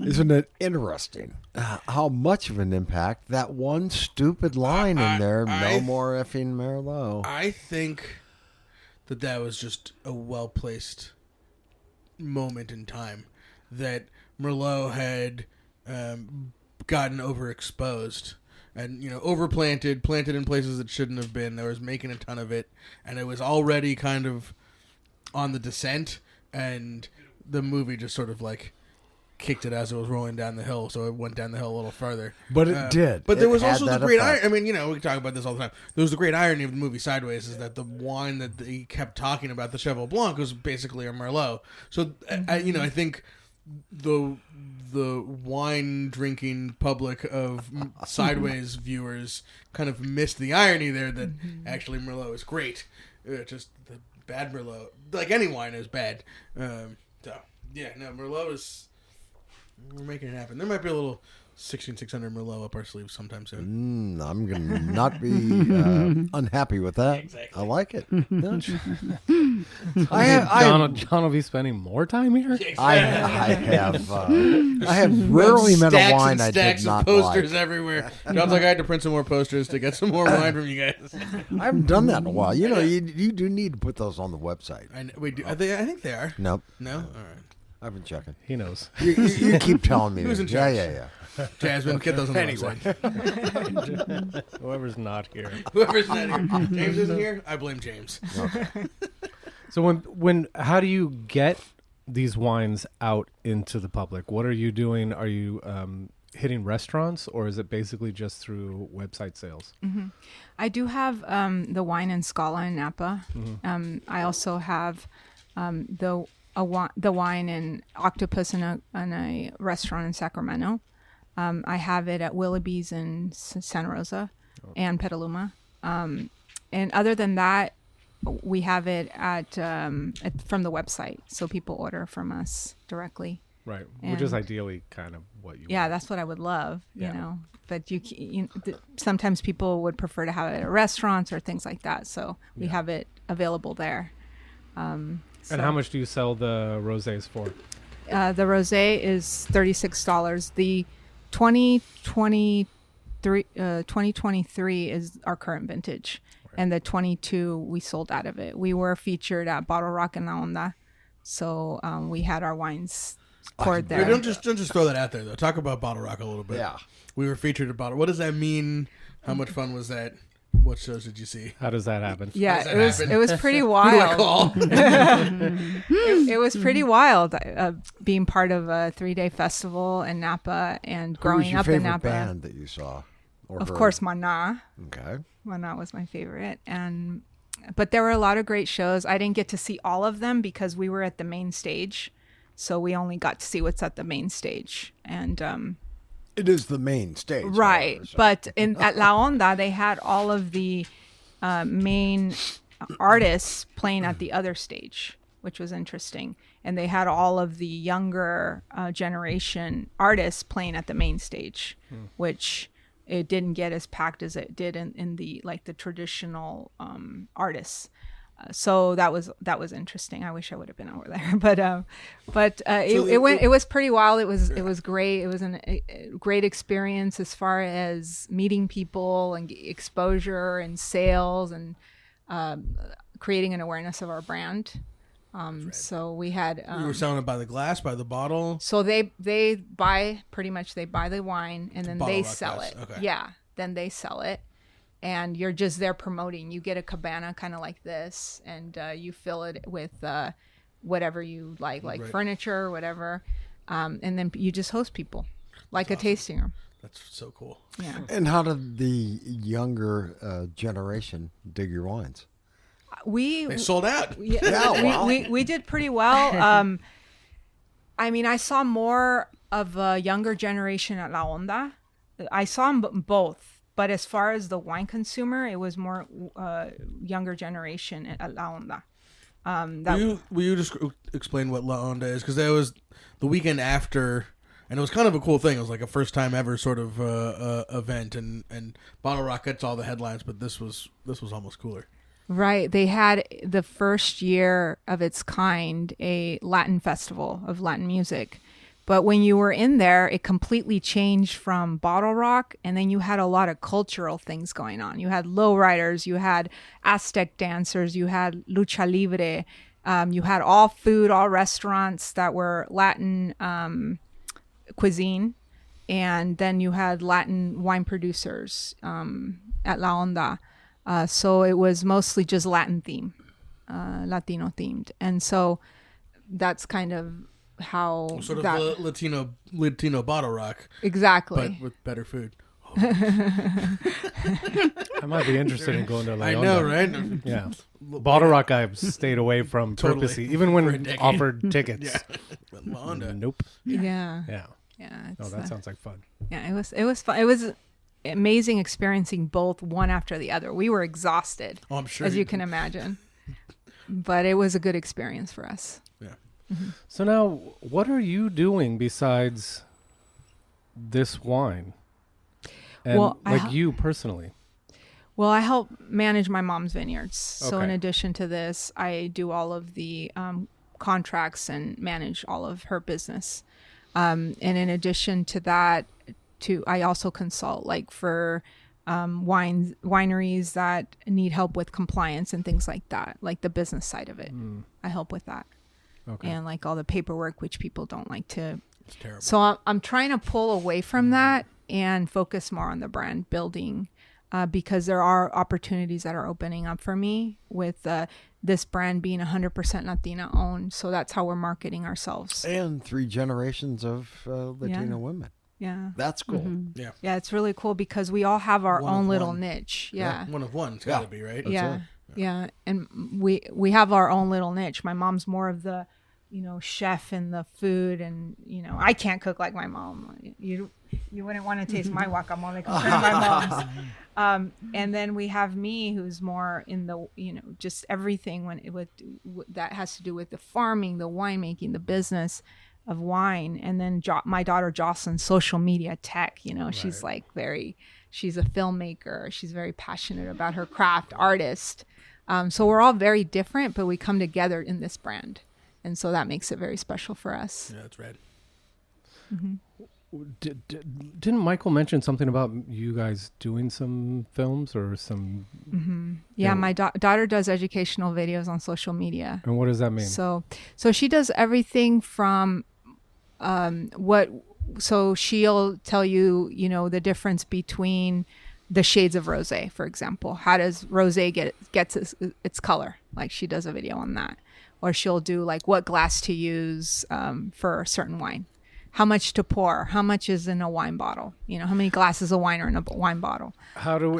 Isn't it interesting how much of an impact that one stupid line in there, no more effing Merlot. I think that was just a well-placed moment in time that Merlot had gotten overexposed. And, overplanted, planted in places it shouldn't have been. There was making a ton of it. And it was already kind of on the descent. And the movie just sort of like kicked it as it was rolling down the hill. So it went down the hill a little farther. But it did. But there was It also had the that great effect. irony. I mean, we can talk about this all the time. There was the great irony of the movie Sideways is that the wine that he kept talking about, the Cheval Blanc, was basically a Merlot. So, I think the wine drinking public of Sideways viewers kind of missed the irony there that actually Merlot is great. Just the bad Merlot, like any wine, is bad. Merlot is. We're making it happen. There might be a little 16600 Merlot up our sleeves sometime soon. I'm going to not be unhappy with that. Exactly. I like it. John will be spending more time here? I have rarely met a wine I did stacks not of posters like. everywhere. John's like, I had to print some more posters to get some more wine from you guys. I haven't done that in a while. You do need to put those on the website. We do. I think they are. Nope. No? All right. I've been checking. He knows. You keep telling me. Who's in that. charge? Yeah. Jasmine, get those on the website. Whoever's not here. Whoever's not here. James isn't here? I blame James. Okay. So how do you get these wines out into the public? What are you doing? Are you hitting restaurants, or is it basically just through website sales? Mm-hmm. I do have the wine in Scala in Napa. Mm-hmm. I also have the wine in Octopus in a restaurant in Sacramento. I have it at Willoughby's in Santa Rosa and Petaluma. And other than that, we have it from the website, so people order from us directly. Right, which is ideally kind of what you want. Want. That's what I would love, But sometimes people would prefer to have it at restaurants or things like that, so we have it available there. And how much do you sell the rosés for? The rosé is $36. The 2023 is our current vintage, and the 22 we sold out of it. We were featured at Bottle Rock in La Onda, so we had our wines poured there. Don't just throw that out there though. Talk about Bottle Rock a little bit. Yeah, we were featured at Bottle. What does that mean? How much fun was that? What shows did you see? How does that happen? Yeah, it was pretty wild. Who do I call? It was pretty wild being part of a 3-day festival in Napa and growing up in Napa. Who was your favorite band that you saw? Of course, Mana. Okay. Mana was my favorite, but there were a lot of great shows. I didn't get to see all of them because we were at the main stage, so we only got to see what's at the main stage. And it is the main stage, right? However, so. But at La Onda, they had all of the main artists playing at the other stage, which was interesting. And they had all of the younger generation artists playing at the main stage, which it didn't get as packed as it did in the like the traditional artists. So that was interesting. I wish I would have been over there, but it was pretty wild. It was great. It was a great experience as far as meeting people and exposure and sales and creating an awareness of our brand. So we had you were selling it by the glass, by the bottle. So they buy the wine and then they sell it. Okay. Yeah, then they sell it. And you're just there promoting. You get a cabana kind of like this, and you fill it with whatever you like furniture or whatever. And then you just host people like a tasting room. That's so cool. Yeah. And how did the younger generation dig your wines? They sold out. We did pretty well. I mean, I saw more of a younger generation at La Onda. I saw them both. But as far as the wine consumer, it was more younger generation at La Onda. Will you just explain what La Onda is? Because that was the weekend after, and it was kind of a cool thing. It was like a first time ever sort of event, and Bottle Rock gets all the headlines, but this was almost cooler. Right. They had the first year of its kind, a Latin festival of Latin music. But when you were in there, it completely changed from Bottle Rock, and then you had a lot of cultural things going on. You had lowriders, you had Aztec dancers, you had lucha libre, you had all food, all restaurants that were Latin cuisine, and then you had Latin wine producers at La Onda. So it was mostly just Latino themed, and so that's kind of how sort of the Latino Bottle Rock, exactly, but with better food. I might be interested in going to La Onda. I know, right? Yeah, Bottle Rock I've stayed away from purposely, even when offered tickets. Yeah. La Onda. Nope. Yeah. Oh, that sounds like fun. Yeah, it was fun. It was amazing experiencing both one after the other. We were exhausted, I'm sure, as you can imagine, but it was a good experience for us. Yeah. Mm-hmm. So now, what are you doing besides this wine? And you personally? Well, I help manage my mom's vineyards. So Okay. in addition to this, I do all of the contracts and manage all of her business. And in addition to that, I also consult like for wineries that need help with compliance and things like that, like the business side of it. I help with that. Okay. And like all the paperwork, which people don't like to. It's terrible. So I'm trying to pull away from that and focus more on the brand building because there are opportunities that are opening up for me with this brand being 100% Latina owned. So that's how we're marketing ourselves. And 3 generations of Latino women. Yeah. That's cool. Mm-hmm. Yeah. Yeah, it's really cool because we all have our One of own little one. niche. Yeah. One of one. It's got to be, right? Yeah. Yeah. And we have our own little niche. My mom's more of the, chef and the food, and I can't cook like my mom. You wouldn't want to taste my guacamole compared to my mom's. And then we have me, who's more in the just everything that has to do with the farming, the winemaking, the business of wine. And then my daughter Jocelyn, social media tech. She's like she's a filmmaker. She's very passionate about her craft, artist. So we're all very different, but we come together in this brand. And so that makes it very special for us. Yeah, that's rad. Mm-hmm. Didn't Michael mention something about you guys doing some films or some? Mm-hmm. Yeah, my daughter does educational videos on social media. And what does that mean? So she does everything from So she'll tell you, the difference between the shades of rosé, for example. How does rosé gets its color? Like she does a video on that. Or she'll do like what glass to use for a certain wine. How much to pour? How much is in a wine bottle? How many glasses of wine are in a wine bottle? How do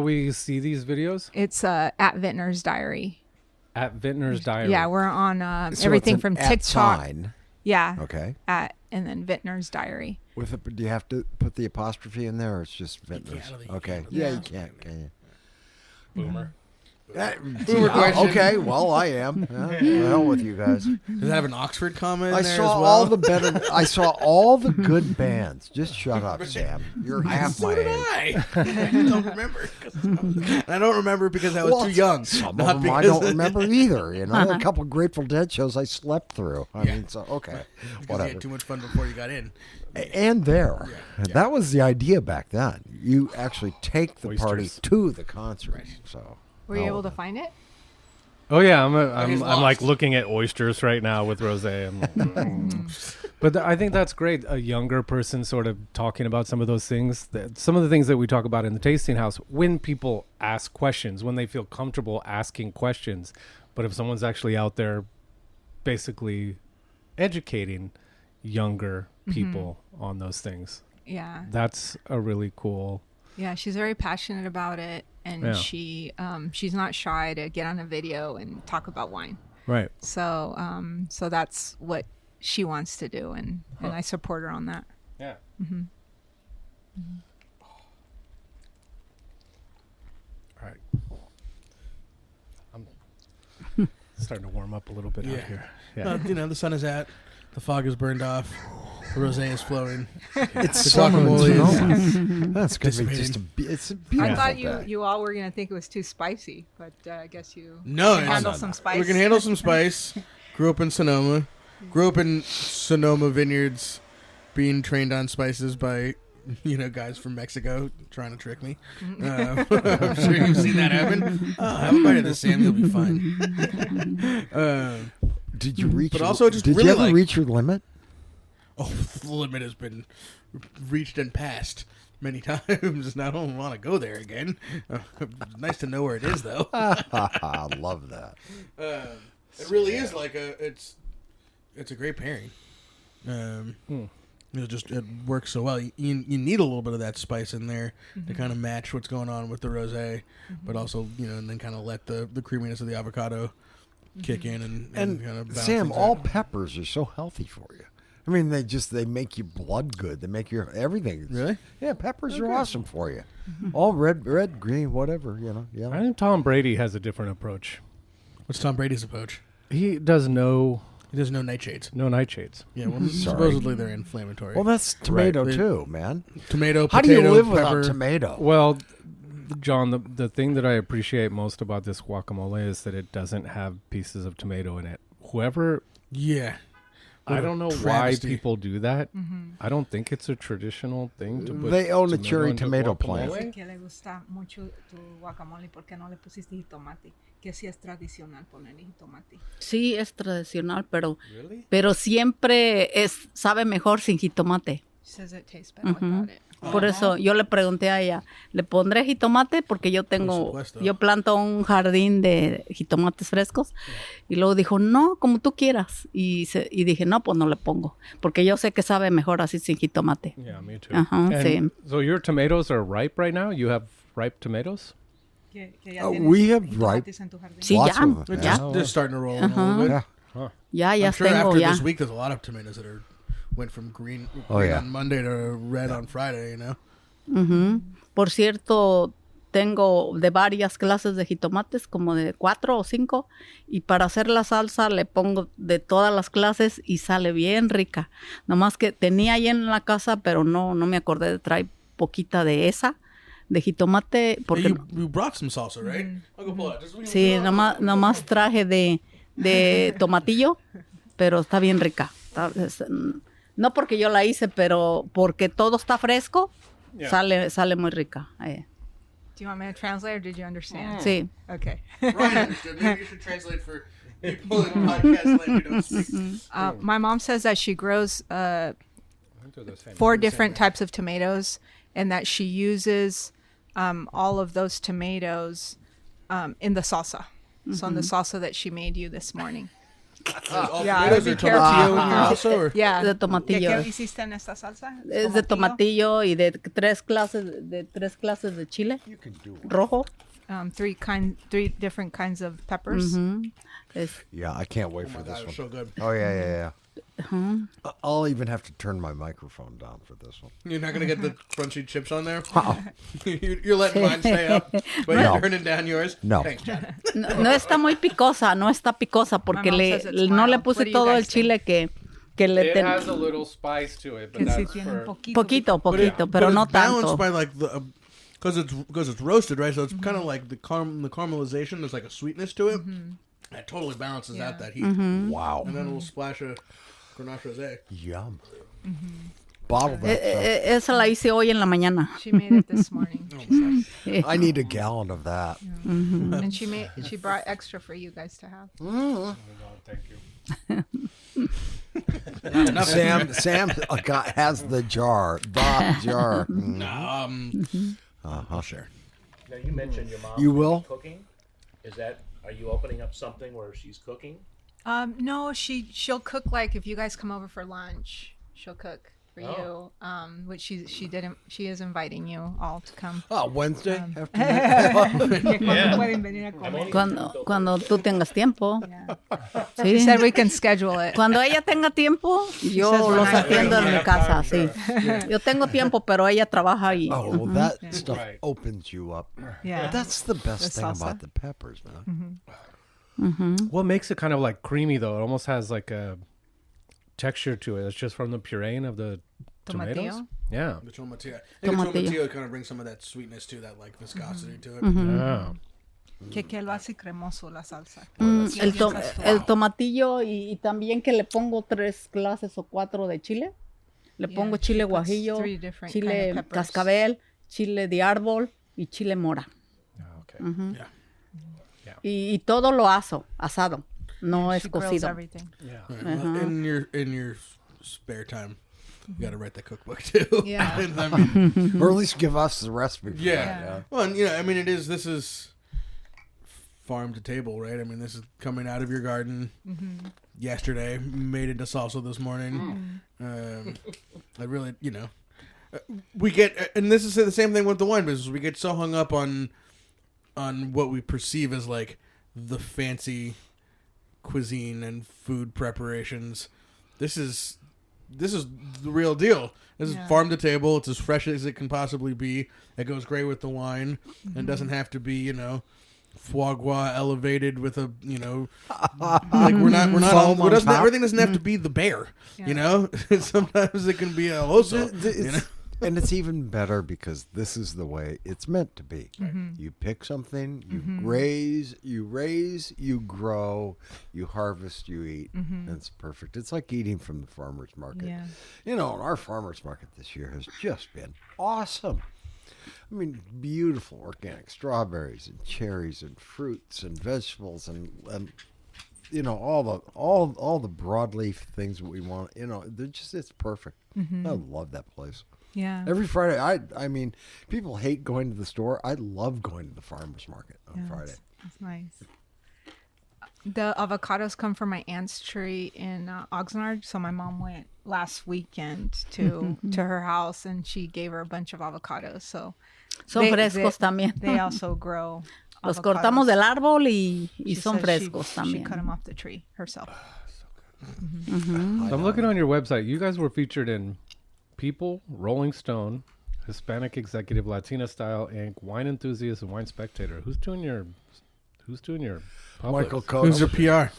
we see these videos? It's at Vintner's Diary. At Vintner's Diary. Yeah, we're on So everything it's an from @ TikTok. sign. Yeah. Okay. And then Vintner's Diary. Do you have to put the apostrophe in there, or it's just Vintner's? I don't think you Okay. can. Yeah, you can't. Can you? Boomer. Boomer question. Okay, well, I am. Yeah, the hell with you guys. Does it have an Oxford comma in I there saw as well? all the better. I saw all the good bands. Just shut up, Sam. You're half my age. I don't remember. I don't remember because I was too young. Some not of them I because- don't remember either. You know, a couple of Grateful Dead shows I slept through. I mean, so okay, Because you whatever. had too much fun before you got in. And there, that was the idea back then. You actually take the party Oysters. to the concert. So Were you able to find it? Oh yeah, He's I'm like lost. looking at oysters right now with rosé. But I think that's great. A younger person sort of talking about some of those things. Some of the things that we talk about in the tasting house, when people ask questions, when they feel comfortable asking questions. But if someone's actually out there, basically educating younger people on those things, Yeah. that's a really cool. Yeah, she's very passionate about it, and Yeah. she's not shy to get on a video and talk about wine. Right. So so that's what she wants to do, and I support her on that. Yeah. All right. I'm starting to warm up a little bit out here. Yeah. The sun is out. The fog is burned off. The rosé is flowing. it's The summer in guacamole Sonoma. That's gonna be dissipating. it's a I beautiful thought day. you all were gonna think it was too spicy, but I guess you No, can no, handle no, some no. spice. We can handle some spice. Grew up in Sonoma. Grew up in Sonoma vineyards, being trained on spices by, guys from Mexico trying to trick me. I'm sure you've seen that happen. Have a bite of this, Sam. You'll be fine. Did you reach? But your- also just did really you ever like- reach your limit? Oh, the limit has been reached and passed many times, and I don't want to go there again. Nice to know where it is, though. I love that. It really is like it's a great pairing. It works so well. You need a little bit of that spice in there to kind of match what's going on with the rosé, but also and then kind of let the creaminess of the avocado kick in and kind of balance Sam, things all out. peppers are so healthy for you. I mean, they make your blood good. They make your everything. Really? Yeah, peppers are awesome for you. All red, green, whatever. Yeah. I think Tom Brady has a different approach. What's Tom Brady's approach? He does no There's no nightshades. nightshades. Yeah, well, supposedly they're inflammatory. Well, that's tomato Right. too, man. Tomato, How potato, do you live pepper. without tomato? Well, John, the thing that I appreciate most about this guacamole is that it doesn't have pieces of tomato in it. Whoever, Yeah. I What a don't know travesty. why people do that. I don't think it's a traditional thing to put. They own a tomato cherry into tomato guacamole. plant. Que le gusta mucho tu guacamole porque no le pusiste jitomate, que sí es tradicional ponerle jitomate. Sí, es tradicional, pero siempre sabe mejor sin jitomate. She says it tastes better without it. Por eso yo le pregunté a ella, ¿le pondré jitomate? Porque yo supuesto. yo planto un jardín de jitomates frescos. Y luego dijo, no, como tú quieras. Y dije, no, pues no le pongo. Porque yo sé que sabe mejor así sin jitomate. Yeah, me too. Ajá, And sí. So your tomatoes are ripe right now? You have ripe tomatoes? Que ya tienes we have jitomates en tu jardín. Sí, Lots ya, of them, ya, They're starting to roll in a little bit. Yeah. ya I'm sure tengo, after ya. this week, there's a lot of tomatoes that went from green yeah. on Monday to red on Friday, Ujú. Por cierto, tengo de varias clases de jitomates, como de 4 o 5, y para hacer la salsa le pongo de todas las clases y sale bien rica. Nomás que tenía ahí en la casa, pero no me acordé de traer poquita de esa, de jitomate, porque you brought some salsa, right? I'll go pull it. sí, nomás traje de tomatillo, pero está bien rica. No porque yo la hice, pero porque todo está fresco, sale muy rica. Do you want me to translate or did you understand? Sí. Okay. Ryan understood. Maybe you should translate for people in podcast land who don't speak. My mom says that she grows 4 different types of tomatoes and that she uses all of those tomatoes in the salsa. So in the salsa that she made you this morning. All Yeah, tomatoes be are careful. tomatillo in your salsa, or? Yeah. De tomatillo. ¿Qué hiciste en esta salsa? Es de tomatillo y de tres clases de chile rojo. three different kinds of peppers. Yeah, I can't wait for this That one. was so good. Oh yeah. I'll even have to turn my microphone down for this one. You're not going to get the crunchy chips on there? You're letting mine stay up, but No. you're turning down yours? No. Thanks, John. No está muy picosa, no está picosa porque My mom says it's no le mild. What puse do you todo el guys think? chile que le It has a little spice to it, but Que sí that's tiene un for... poquito. poquito, pero no it's balanced tanto. by like the because it's roasted, right? So it's kind of like the caramelization. There's like a sweetness to it. That totally balances out that heat. Wow. And then a little splash of Grenache Rosé. Yum. Bottle that. Esa la hice hoy en la mañana. She made it this morning. She said. I need a gallon of that. And she brought extra for you guys to have. Thank you. Sam has the jar. The jar. Sure. Now you mentioned your mom. You will? Cooking. Are you opening up something where she's cooking? No, she'll cook like if you guys come over for lunch, she'll cook for you. Which she is inviting you all to come. Oh, Wednesday afternoon. Que cuando pueden venir a comer. Cuando tú tengas tiempo. She Sí. said we can schedule it. Cuando ella tenga tiempo, yo says when los I'm atiendo en free. mi casa, sí. Yo tengo tiempo, pero ella trabaja ahí. Oh, well, that stuff Right. opens you up. Yeah. That's the best The thing salsa. about the peppers, man. What makes it kind of like creamy, though? It almost has like a texture to it. It's just from the pureeing of the tomatoes? Tomatillo? Yeah. The tomatillo. I think Tomatillo. the tomatillo kind of brings some of that sweetness to that, like viscosity to it. Yeah. Que lo hace cremoso la salsa. El tomatillo y también que le pongo 3 clases o 4 de chile. Le pongo chile guajillo, 3 different chile kind of peppers. cascabel, chile de árbol y chile mora. Okay. Yeah. Y todo lo asado. No es She grills cocido. everything. Yeah. Well, in your spare time, you got to write the cookbook too. Yeah. I mean, Or at least give us the recipe. For yeah. that, Well, and, I mean, this is farm to table, right? I mean, this is coming out of your garden yesterday, made into salsa this morning. I really, we get, and this is the same thing with the wine business. We get so hung up on what we perceive as like the fancy cuisine and food preparations. This is the real deal. This is farm to table. It's as fresh as it can possibly be. It goes great with the wine and doesn't have to be, foie gras elevated with a, like we're not Foam on top. everything doesn't have to be the bear, Sometimes it can be a oso, And it's even better because this is the way it's meant to be. You pick something, you raise, you grow, you harvest, you eat. And it's perfect. It's like eating from the farmer's market. Yeah. Our farmer's market this year has just been awesome. I mean, beautiful organic strawberries and cherries and fruits and vegetables and all the broadleaf things that we want. They're just, it's perfect. I love that place. Yeah. Every Friday, I mean, people hate going to the store. I love going to the farmer's market on Friday. That's nice. The avocados come from my aunt's tree in Oxnard. So my mom went last weekend to her house and she gave her a bunch of avocados. So Son frescos también. They also grow. Los avocados. cortamos del árbol y She son says frescos she también. cut them off the tree herself. I'm looking on your website. You guys were featured in People, Rolling Stone, Hispanic Executive, Latina Style Inc., Wine Enthusiast, and Wine Spectator. Who's doing your public? Michael Coates. Who's your PR?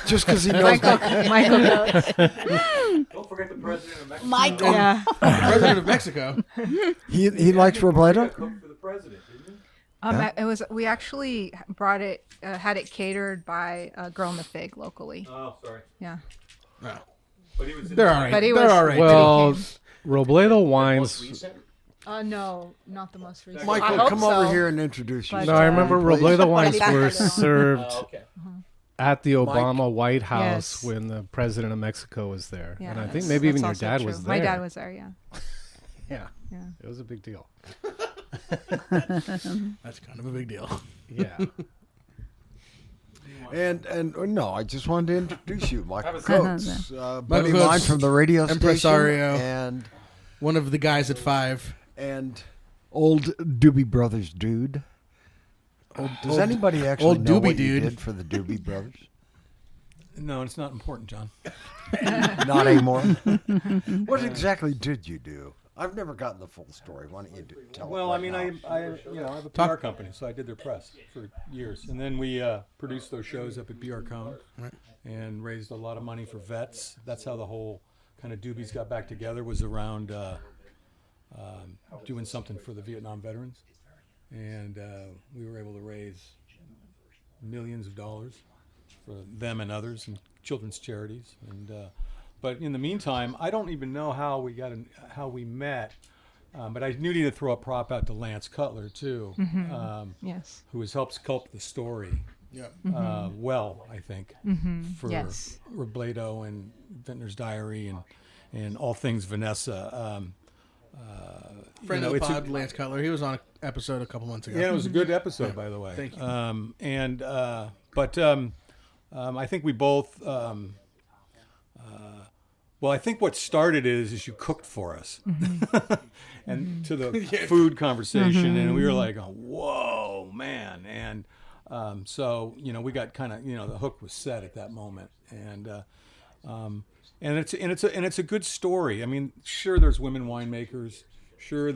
Just because he knows Michael Coates. Don't forget the president of Mexico. Michael. Yeah. President of Mexico. he likes Robledo. Cooked for the president, didn't you? It was. We actually brought it, had it catered by a girl in the fig locally. Oh, sorry. Yeah. No. But he was in They're all right. But he They're was- all right. Well, Robledo most wines. recent. No, not the most recent. I Michael, hope come over so. here and introduce But, yourself. No, I remember please. Robledo wines Hola. were served Oh, okay. at the Obama White House Yes. when the president of Mexico was there. Yeah, And I think that's- maybe even that's your also dad true. was there. My dad was there. Yeah. Yeah. Yeah. It was a big deal. That's kind of a big deal. Yeah. And no, I just wanted to introduce you, Michael a Coates, buddy of Coates, mine from the radio station, impresario. One of the guys at 5. and old Doobie Brothers dude. Does anybody actually old know Doobie what you dude. did for the Doobie Brothers? No, it's not important, John. Not anymore. What exactly did you do? I've never gotten the full story. Why don't you tell Well, it I mean, right now? I have a PR company, so I did their press for years, and then we produced those shows up at BR Cone, and raised a lot of money for vets. That's how the whole kind of Doobies got back together, was around doing something for the Vietnam veterans, and we were able to raise millions of dollars for them and others, and children's charities. And but in the meantime, I don't even know how we met. But I do need to throw a prop out to Lance Cutler too, Yes. who has helped sculpt the story. Well, I think, for Yes. Robledo and Vintner's Diary and all things Vanessa. Friend of the pod, Lance Cutler. He was on an episode a couple months ago. Yeah, it was a good episode, by the way. Thank you. I think we both. Well, I think what started is you cooked for us, and to the food conversation, and we were like, oh, "Whoa, man!" And so we got kind of the hook was set at that moment, and it's a good story. I mean, sure, there's women winemakers, sure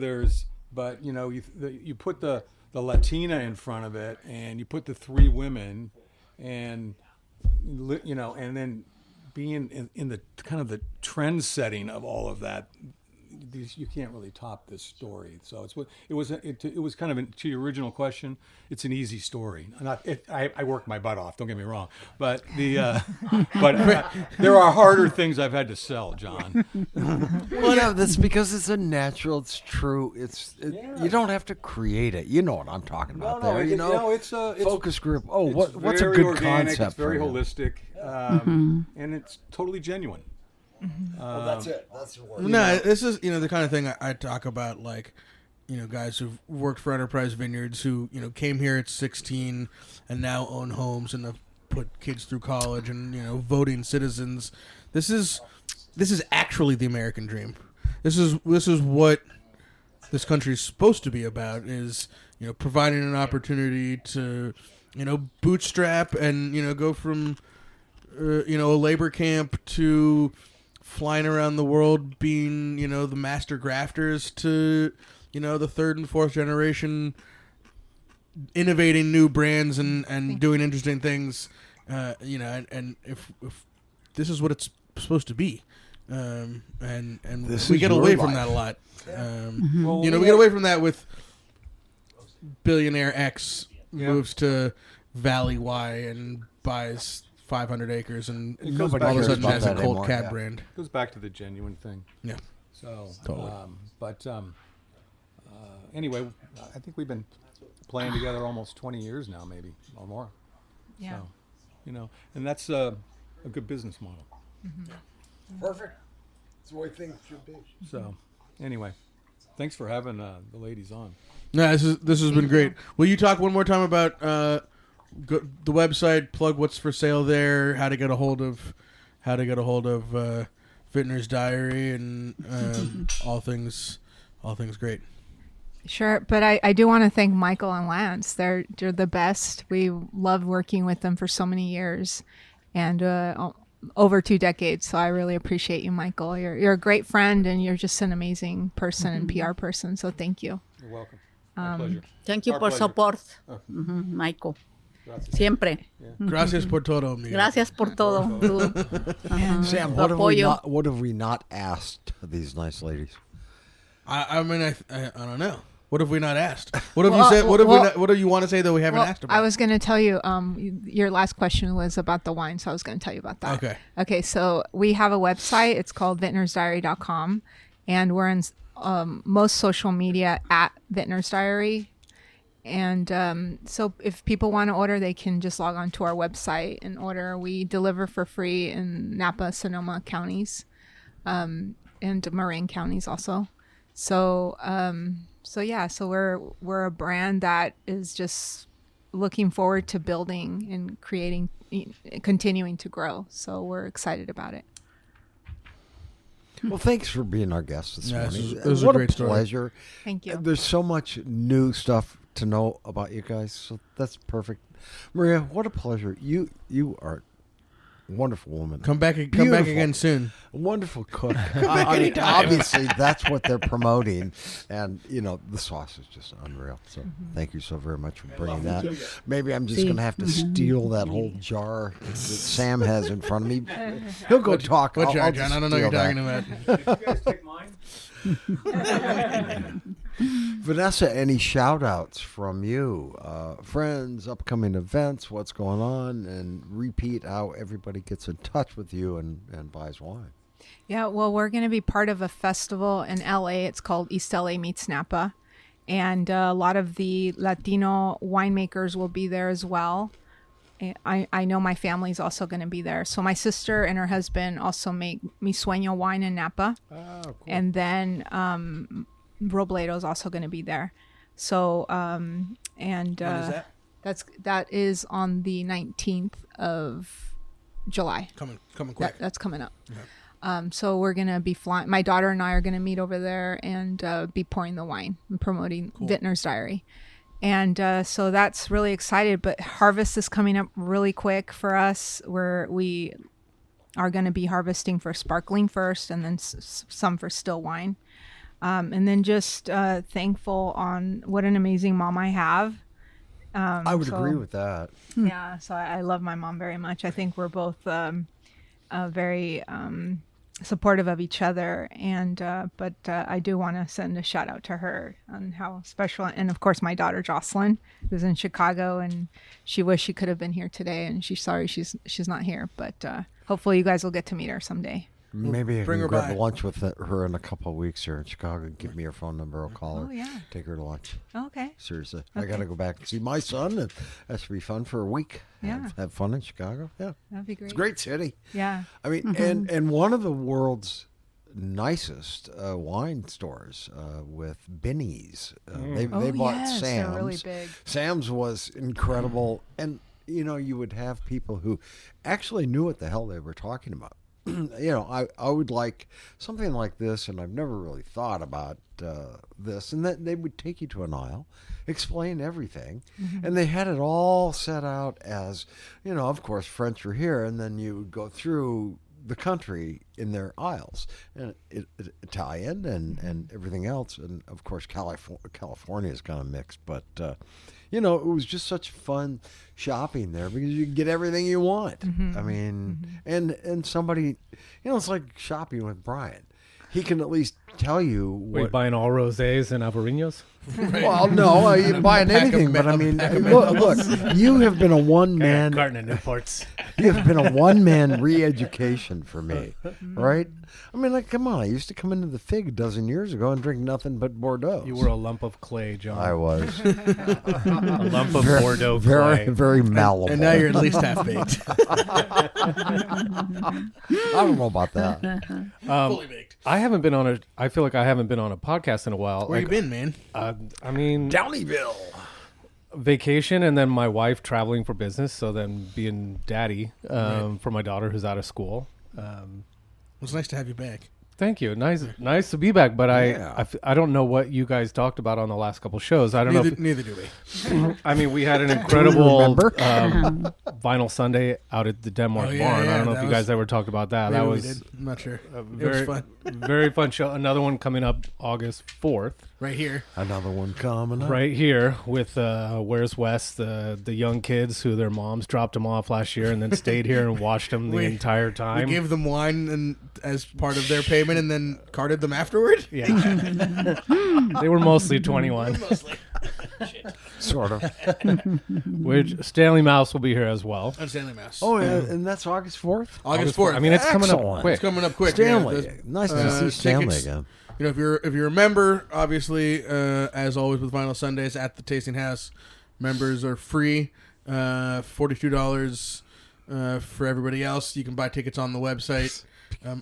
but you put the Latina in front of it, and you put the three women, and and then being in the kind of the trend setting of all of that, you can't really top this story. So it was kind of to your original question. It's an easy story. I worked my butt off. Don't get me wrong, but there are harder things I've had to sell, John. Well, yeah, that's because it's a natural. It's true. You don't have to create it. You know what I'm talking about there. It's focus group. Oh, it's what's a very good organic, concept? It's very for you? holistic, and it's totally genuine. Well, that's it. That's the word. No, this is the kind of thing I talk about, like guys who've worked for Enterprise Vineyards who came here at 16 and now own homes and have put kids through college and voting citizens. This is actually the American dream. This is what this country is supposed to be about, is providing an opportunity to bootstrap and go from a labor camp to flying around the world being the master grafters to the third and fourth generation innovating new brands and doing interesting things, and if this is what it's supposed to be, and we get away from that a lot. We get away from that with billionaire X moves to Valley Y and buys 500 acres and all of a sudden has a cold cab brand. It goes back to the genuine thing. Yeah. So, Totally. Anyway, I think we've been playing together almost 20 years now, maybe or more. Yeah. So, and that's a good business model. Perfect. That's the way things should be. So, anyway, thanks for having the ladies on. No, this has been great. Will you talk one more time about the website? Plug what's for sale there. How to get a hold of Vintner's Diary and all things great. Sure, but I do want to thank Michael and Lance. They're the best. We loved working with them for so many years, and over 2 decades. So I really appreciate you, Michael. You're a great friend, and you're just an amazing person and PR person. So thank you. You're welcome. My pleasure. Thank you Our por pleasure. support, Michael. Gracias. Siempre. Gracias por todo, amigo. Gracias por todo. Sam, Tu what have we not asked these nice ladies? I mean, I don't know. What have we not asked? What have you said? What do you want to say that we haven't asked about? I was going to tell you, your last question was about the wine, so I was going to tell you about that. Okay, so we have a website. It's called vintnersdiary.com, and we're in most social media at Vintner's Diary. And so if people want to order, they can just log on to our website and order. We deliver for free in Napa, Sonoma counties, and Marin counties also. So we're a brand that is just looking forward to building and creating, continuing to grow. So we're excited about it. Well, thanks for being our guest this morning. It was what a great story. Pleasure. Thank you. There's so much new stuff to know about you guys. So that's perfect. Maria, what a pleasure. You are a wonderful woman. Come back again soon. Wonderful cook. I mean, obviously, that's what they're promoting. And, the sauce is just unreal. So thank you so very much for bringing that. Maybe I'm just going to have to steal that whole jar that Sam has in front of me. He'll go talk. What jar, I'll John? just I don't know what you're talking about. Did you guys take mine? Vanessa, any shout outs from you? Friends, upcoming events, what's going on, and repeat how everybody gets in touch with you and buys wine. Yeah, well, we're going to be part of a festival in LA. It's called East LA Meets Napa. And a lot of the Latino winemakers will be there as well. I know my family's also going to be there. So my sister and her husband also make Mi Sueño wine in Napa. Oh, cool. And then Robledo is also going to be there. So, When is that? That is on the 19th of July. Coming quick. That's coming up. Yeah. So we're going to be flying. My daughter and I are going to meet over there and be pouring the wine and promoting Vintner's Diary. And so that's really excited. But harvest is coming up really quick for us, where we are going to be harvesting for sparkling first and then some for still wine. And then just thankful on what an amazing mom I have. I would agree with that. Yeah, so I love my mom very much. I think we're both very supportive of each other, and but I do want to send a shout out to her on how special, and of course my daughter Jocelyn, who's in Chicago, and she wished she could have been here today, and she's sorry she's not here, but hopefully you guys will get to meet her someday. Maybe I Bring can her grab by. lunch with her in a couple of weeks here in Chicago. Give me her phone number. I'll call her. Oh, yeah. Take her to lunch. Okay. Seriously. I got to go back and see my son. And that should be fun for a week. Yeah. Have fun in Chicago. Yeah. That'd be great. It's a great city. Yeah. I mean, and one of the world's nicest wine stores with Binny's. They bought yes, Sam's. they're really big. Sam's was incredible. And, you would have people who actually knew what the hell they were talking about. I would like something like this, and I've never really thought about this, and that they would take you to an aisle, explain everything, and they had it all set out as, of course, French are here, and then you would go through the country in their aisles, and Italian and everything else, and of course California is kind of mixed, but it was just such fun shopping there because you get everything you want. I mean, and somebody, it's like shopping with Brian. He can at least tell you Were you buying all rosés and alvarinhos? Well, no, you buying anything, but I mean, look, you have been a one-man Carton of Newports. You have been a one-man re-education for me, right? I mean, like, come on. I used to come into the Fig a dozen years ago and drink nothing but Bordeaux. You were a lump of clay, John. I was. A lump of Bordeaux very, clay. very malleable. And now you're at least half baked. I don't know about that. Fully baked. I feel like I haven't been on a podcast in a while. Where you been, man? I mean, Downeyville. Vacation, and then my wife traveling for business. So then being daddy for my daughter who's out of school. It's nice to have you back. Thank you. Nice to be back. But I don't know what you guys talked about on the last couple shows. I don't know. Neither do we. I mean, we had an incredible vinyl Sunday out at the Denmark Barn. I don't know if you guys ever talked about that. Maybe that we was did. I'm not sure. Very, it was fun. Very fun show. Another one coming up August 4th. Right here. Another one coming up. Right here with Where's West, the young kids who their moms dropped them off last year and then stayed here and watched them the entire time. We gave them wine as part of their payment and then carded them afterward? Yeah. They were mostly 21. Sort of. Which Stanley Mouse will be here as well. And Stanley Mouse. Oh, yeah, and that's August 4th? August 4th. I mean, it's coming up Excellent. quick. It's coming up quick. Stanley. Yeah, Nice to see Stanley tickets, again. If you're a member, obviously, as always with Vinyl Sundays at the Tasting House, members are free. $42 for everybody else. You can buy tickets on the website.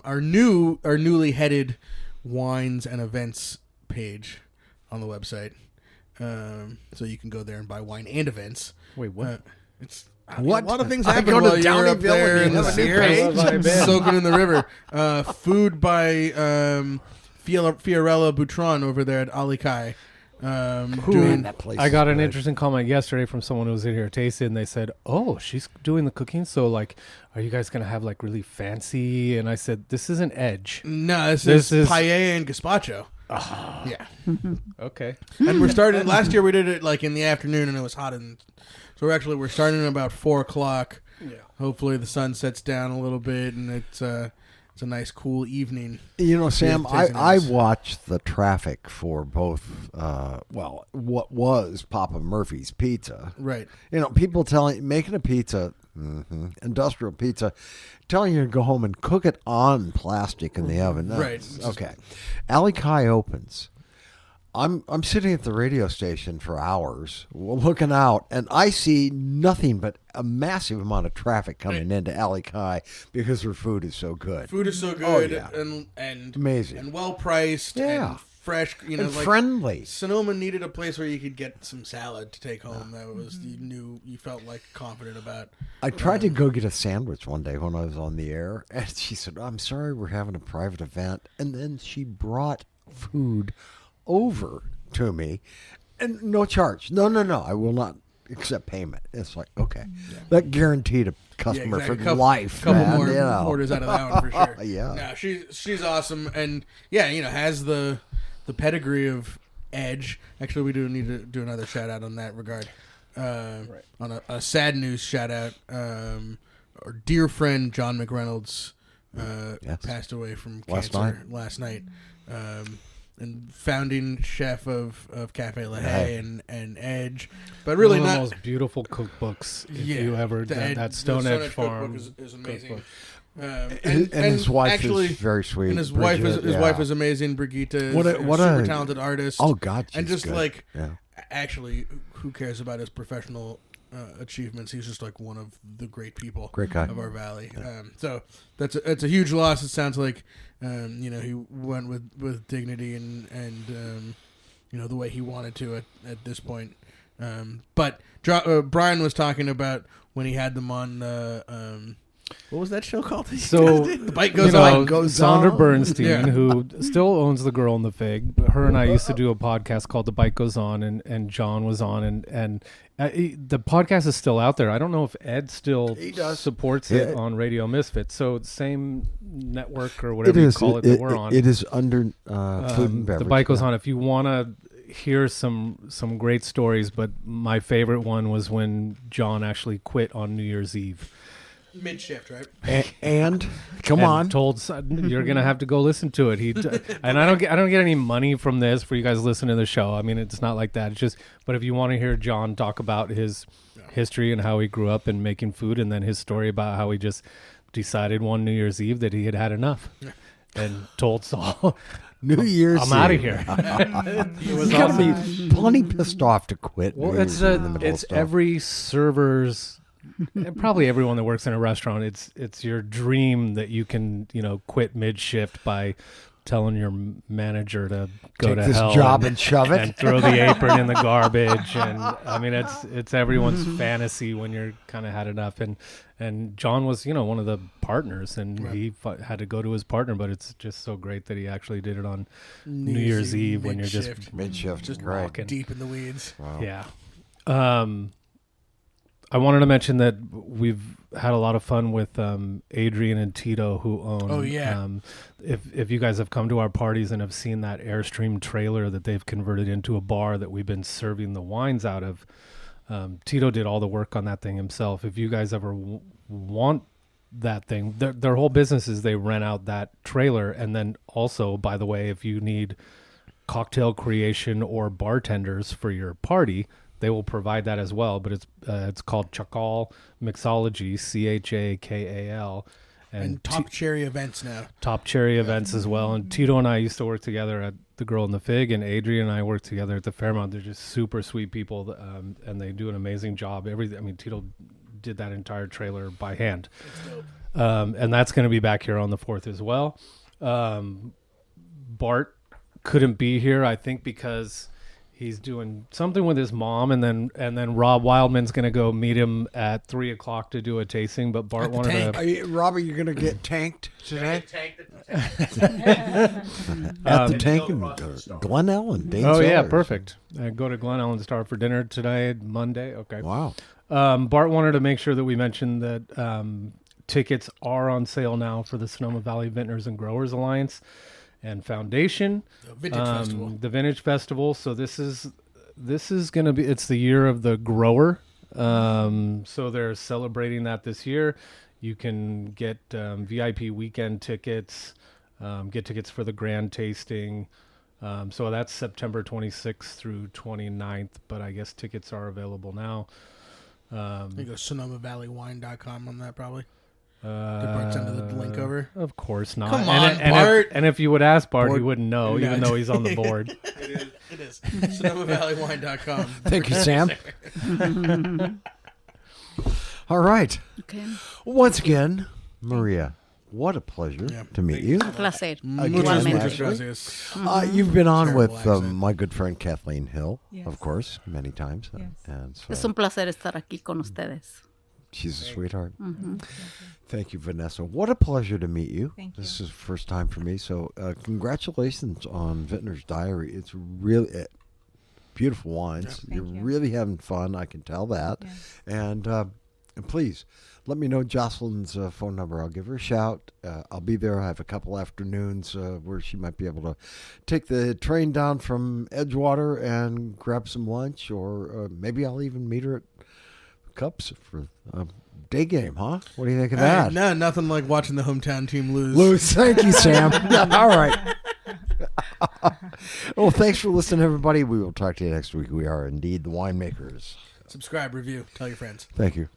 Our newly headed wines and events page on the website. So you can go there and buy wine and events. Wait, what? What? A lot of things I happen go to while you're up Downeyville there and in you the have a new Sierras, page? soaking in the river. Food by Fiorella Boutron over there at Ali Kai. Man, that place I got is an good. interesting comment yesterday from someone who was in here tasting, and they said, "Oh, she's doing the cooking. So, like, are you guys gonna have like really fancy?" And I said, "This isn't Edge. No, this This is is- paella and gazpacho. Yeah. Okay, And we're starting. Last year we did it like in the afternoon, and it was hot, and so we're starting at about 4:00. Yeah. Hopefully the sun sets down a little bit, and it's a nice cool evening. You know, Sam, Yeah, tasting I nice. watched the traffic for both, what was Papa Murphy's Pizza. Right. You know, people making a pizza, industrial pizza, telling you to go home and cook it on plastic in the oven. Right. Okay. Alley Kai opens. I'm sitting at the radio station for hours, looking out, and I see nothing but a massive amount of traffic coming into Alley Kai because their food is so good. Food is so Oh, good yeah. and Amazing. and well priced Yeah. and fresh. You know, And like friendly. Sonoma needed a place where you could get some salad to take home. That was you felt like confident about. I tried to go get a sandwich one day when I was on the air, and she said, "I'm sorry, we're having a private event." And then she brought food over to me, and no charge. No, I will not accept payment. It's like, okay, that guaranteed a customer exactly. for life. Couple man, more you know. orders out of that one for sure. Yeah. No, she's awesome, and yeah, you know, has the pedigree of Edge. Actually, we do need to do another shout out on that regard. On a sad news shout out, our dear friend John McReynolds Yes. passed away from Last cancer last night. And founding chef of Cafe La Haye and Edge, but really one of not. the most beautiful cookbooks. If Yeah, you ever that Stone the Edge Farm cookbook is amazing. cookbook. And his wife actually, is very sweet. and his Bridget, wife is amazing. Brigitte is What a a- what super a- talented artist. Oh, God, and she's just good. like Yeah. actually, who cares about his professional achievements? He's just like one of the great people, Great guy. of our valley. So that's a huge loss. It sounds like you know, he went with dignity and you know, the way he wanted to at this point. But Brian was talking about when he had them on. What was that show called? So The Bite Goes you know, On. Sandra Bernstein, Yeah. who still owns the Girl in the Fig, her and I used to do a podcast called The Bite Goes On, and John was on, and the podcast is still out there. I don't know if Ed still supports it on Radio Misfits. So same network or whatever you call it that we're on. It is under food and beverage. The Bite Goes yeah. On. If you want to hear some great stories, but my favorite one was when John actually quit on New Year's Eve. Mid shift, right? And come and on, told you're gonna have to go listen to it. And I don't get any money from this for you guys listening to the show. I mean, it's not like that. It's just, but if you want to hear John talk about his history and how he grew up and making food, and then his story about how he just decided one New Year's Eve that he had had enough, and told Saul, New Year's I'm out of Eve. here. You gotta be plenty pissed off to quit. Well, New it's Year's in the middle of it's stuff. every server's. And probably everyone that works in a restaurant, it's your dream that you can, you know, quit mid shift by telling your manager to go Take to this hell job and shove it. and throw the apron in the garbage. And I mean, it's everyone's fantasy when you're kind of had enough. And John was, you know, one of the partners, and he had to go to his partner. But it's just so great that he actually did it on New Year's Eve when you're just mid-shift, just right. walking deep in the weeds. Wow. yeah. I wanted to mention that we've had a lot of fun with Adrian and Tito, who own. Oh, yeah. If you guys have come to our parties and have seen that Airstream trailer that they've converted into a bar that we've been serving the wines out of, Tito did all the work on that thing himself. If you guys ever want that thing, their whole business is they rent out that trailer. And then also, by the way, if you need cocktail creation or bartenders for your party, they will provide that as well. But it's called Chakal Mixology, Chakal. And Top Cherry Events now. Top Cherry Events as well. And Tito and I used to work together at the Girl in the Fig, and Adrian and I worked together at the Fairmont. They're just super sweet people, and they do an amazing job. Tito did that entire trailer by hand. And that's going to be back here on the 4th as well. Bart couldn't be here, I think, because He's doing something with his mom, and then Rob Wildman's going to go meet him at 3:00 to do a tasting. But Bart wanted to. Robbie, you're going to get tanked today Tank at the tank in Glen Ellen. Dane Oh yeah, Cellars. perfect. Go to Glen Ellen Star for dinner today, Monday. Okay. Wow. Bart wanted to make sure that we mentioned that tickets are on sale now for the Sonoma Valley Vintners and Growers Alliance and Foundation, the Vintage Festival. So this is going to be, it's the year of the grower. So they're celebrating that this year. You can get VIP weekend tickets, get tickets for the grand tasting. So that's September 26th through 29th, but I guess tickets are available now. You go SonomaValleyWine.com on that probably. Did Bart send the link over? Of course not. Come on, Bart. And if you would ask Bart, he wouldn't know, even though he's on the board. It is. SonomaValleyWine.com. Thank you, Sam. All right. Okay. Once again, Maria, what a pleasure to meet you. Un placer. Muchas Igualmente. gracias. You've been on Terrible with accent. my good friend Kathleen Hill, Yes. of course, many times. Yes. And so Es un placer estar aquí con ustedes. she's a sweetheart. Thank you, Vanessa. What a pleasure to meet you. Thank This is the first time for me. So congratulations on Vintner's Diary. It's really beautiful wines. Thank You're you. really having fun. I can tell that. And please let me know Jocelyn's phone number. I'll give her a shout. I'll be there. I have a couple afternoons where she might be able to take the train down from Edgewater and grab some lunch, or maybe I'll even meet her at Cups for a day game, huh? What do you think of that? No, nothing like watching the hometown team lose. Lose. Thank you, Sam. All right. Well, thanks for listening, everybody. We will talk to you next week. We are indeed the Winemakers. Subscribe, review, tell your friends. Thank you.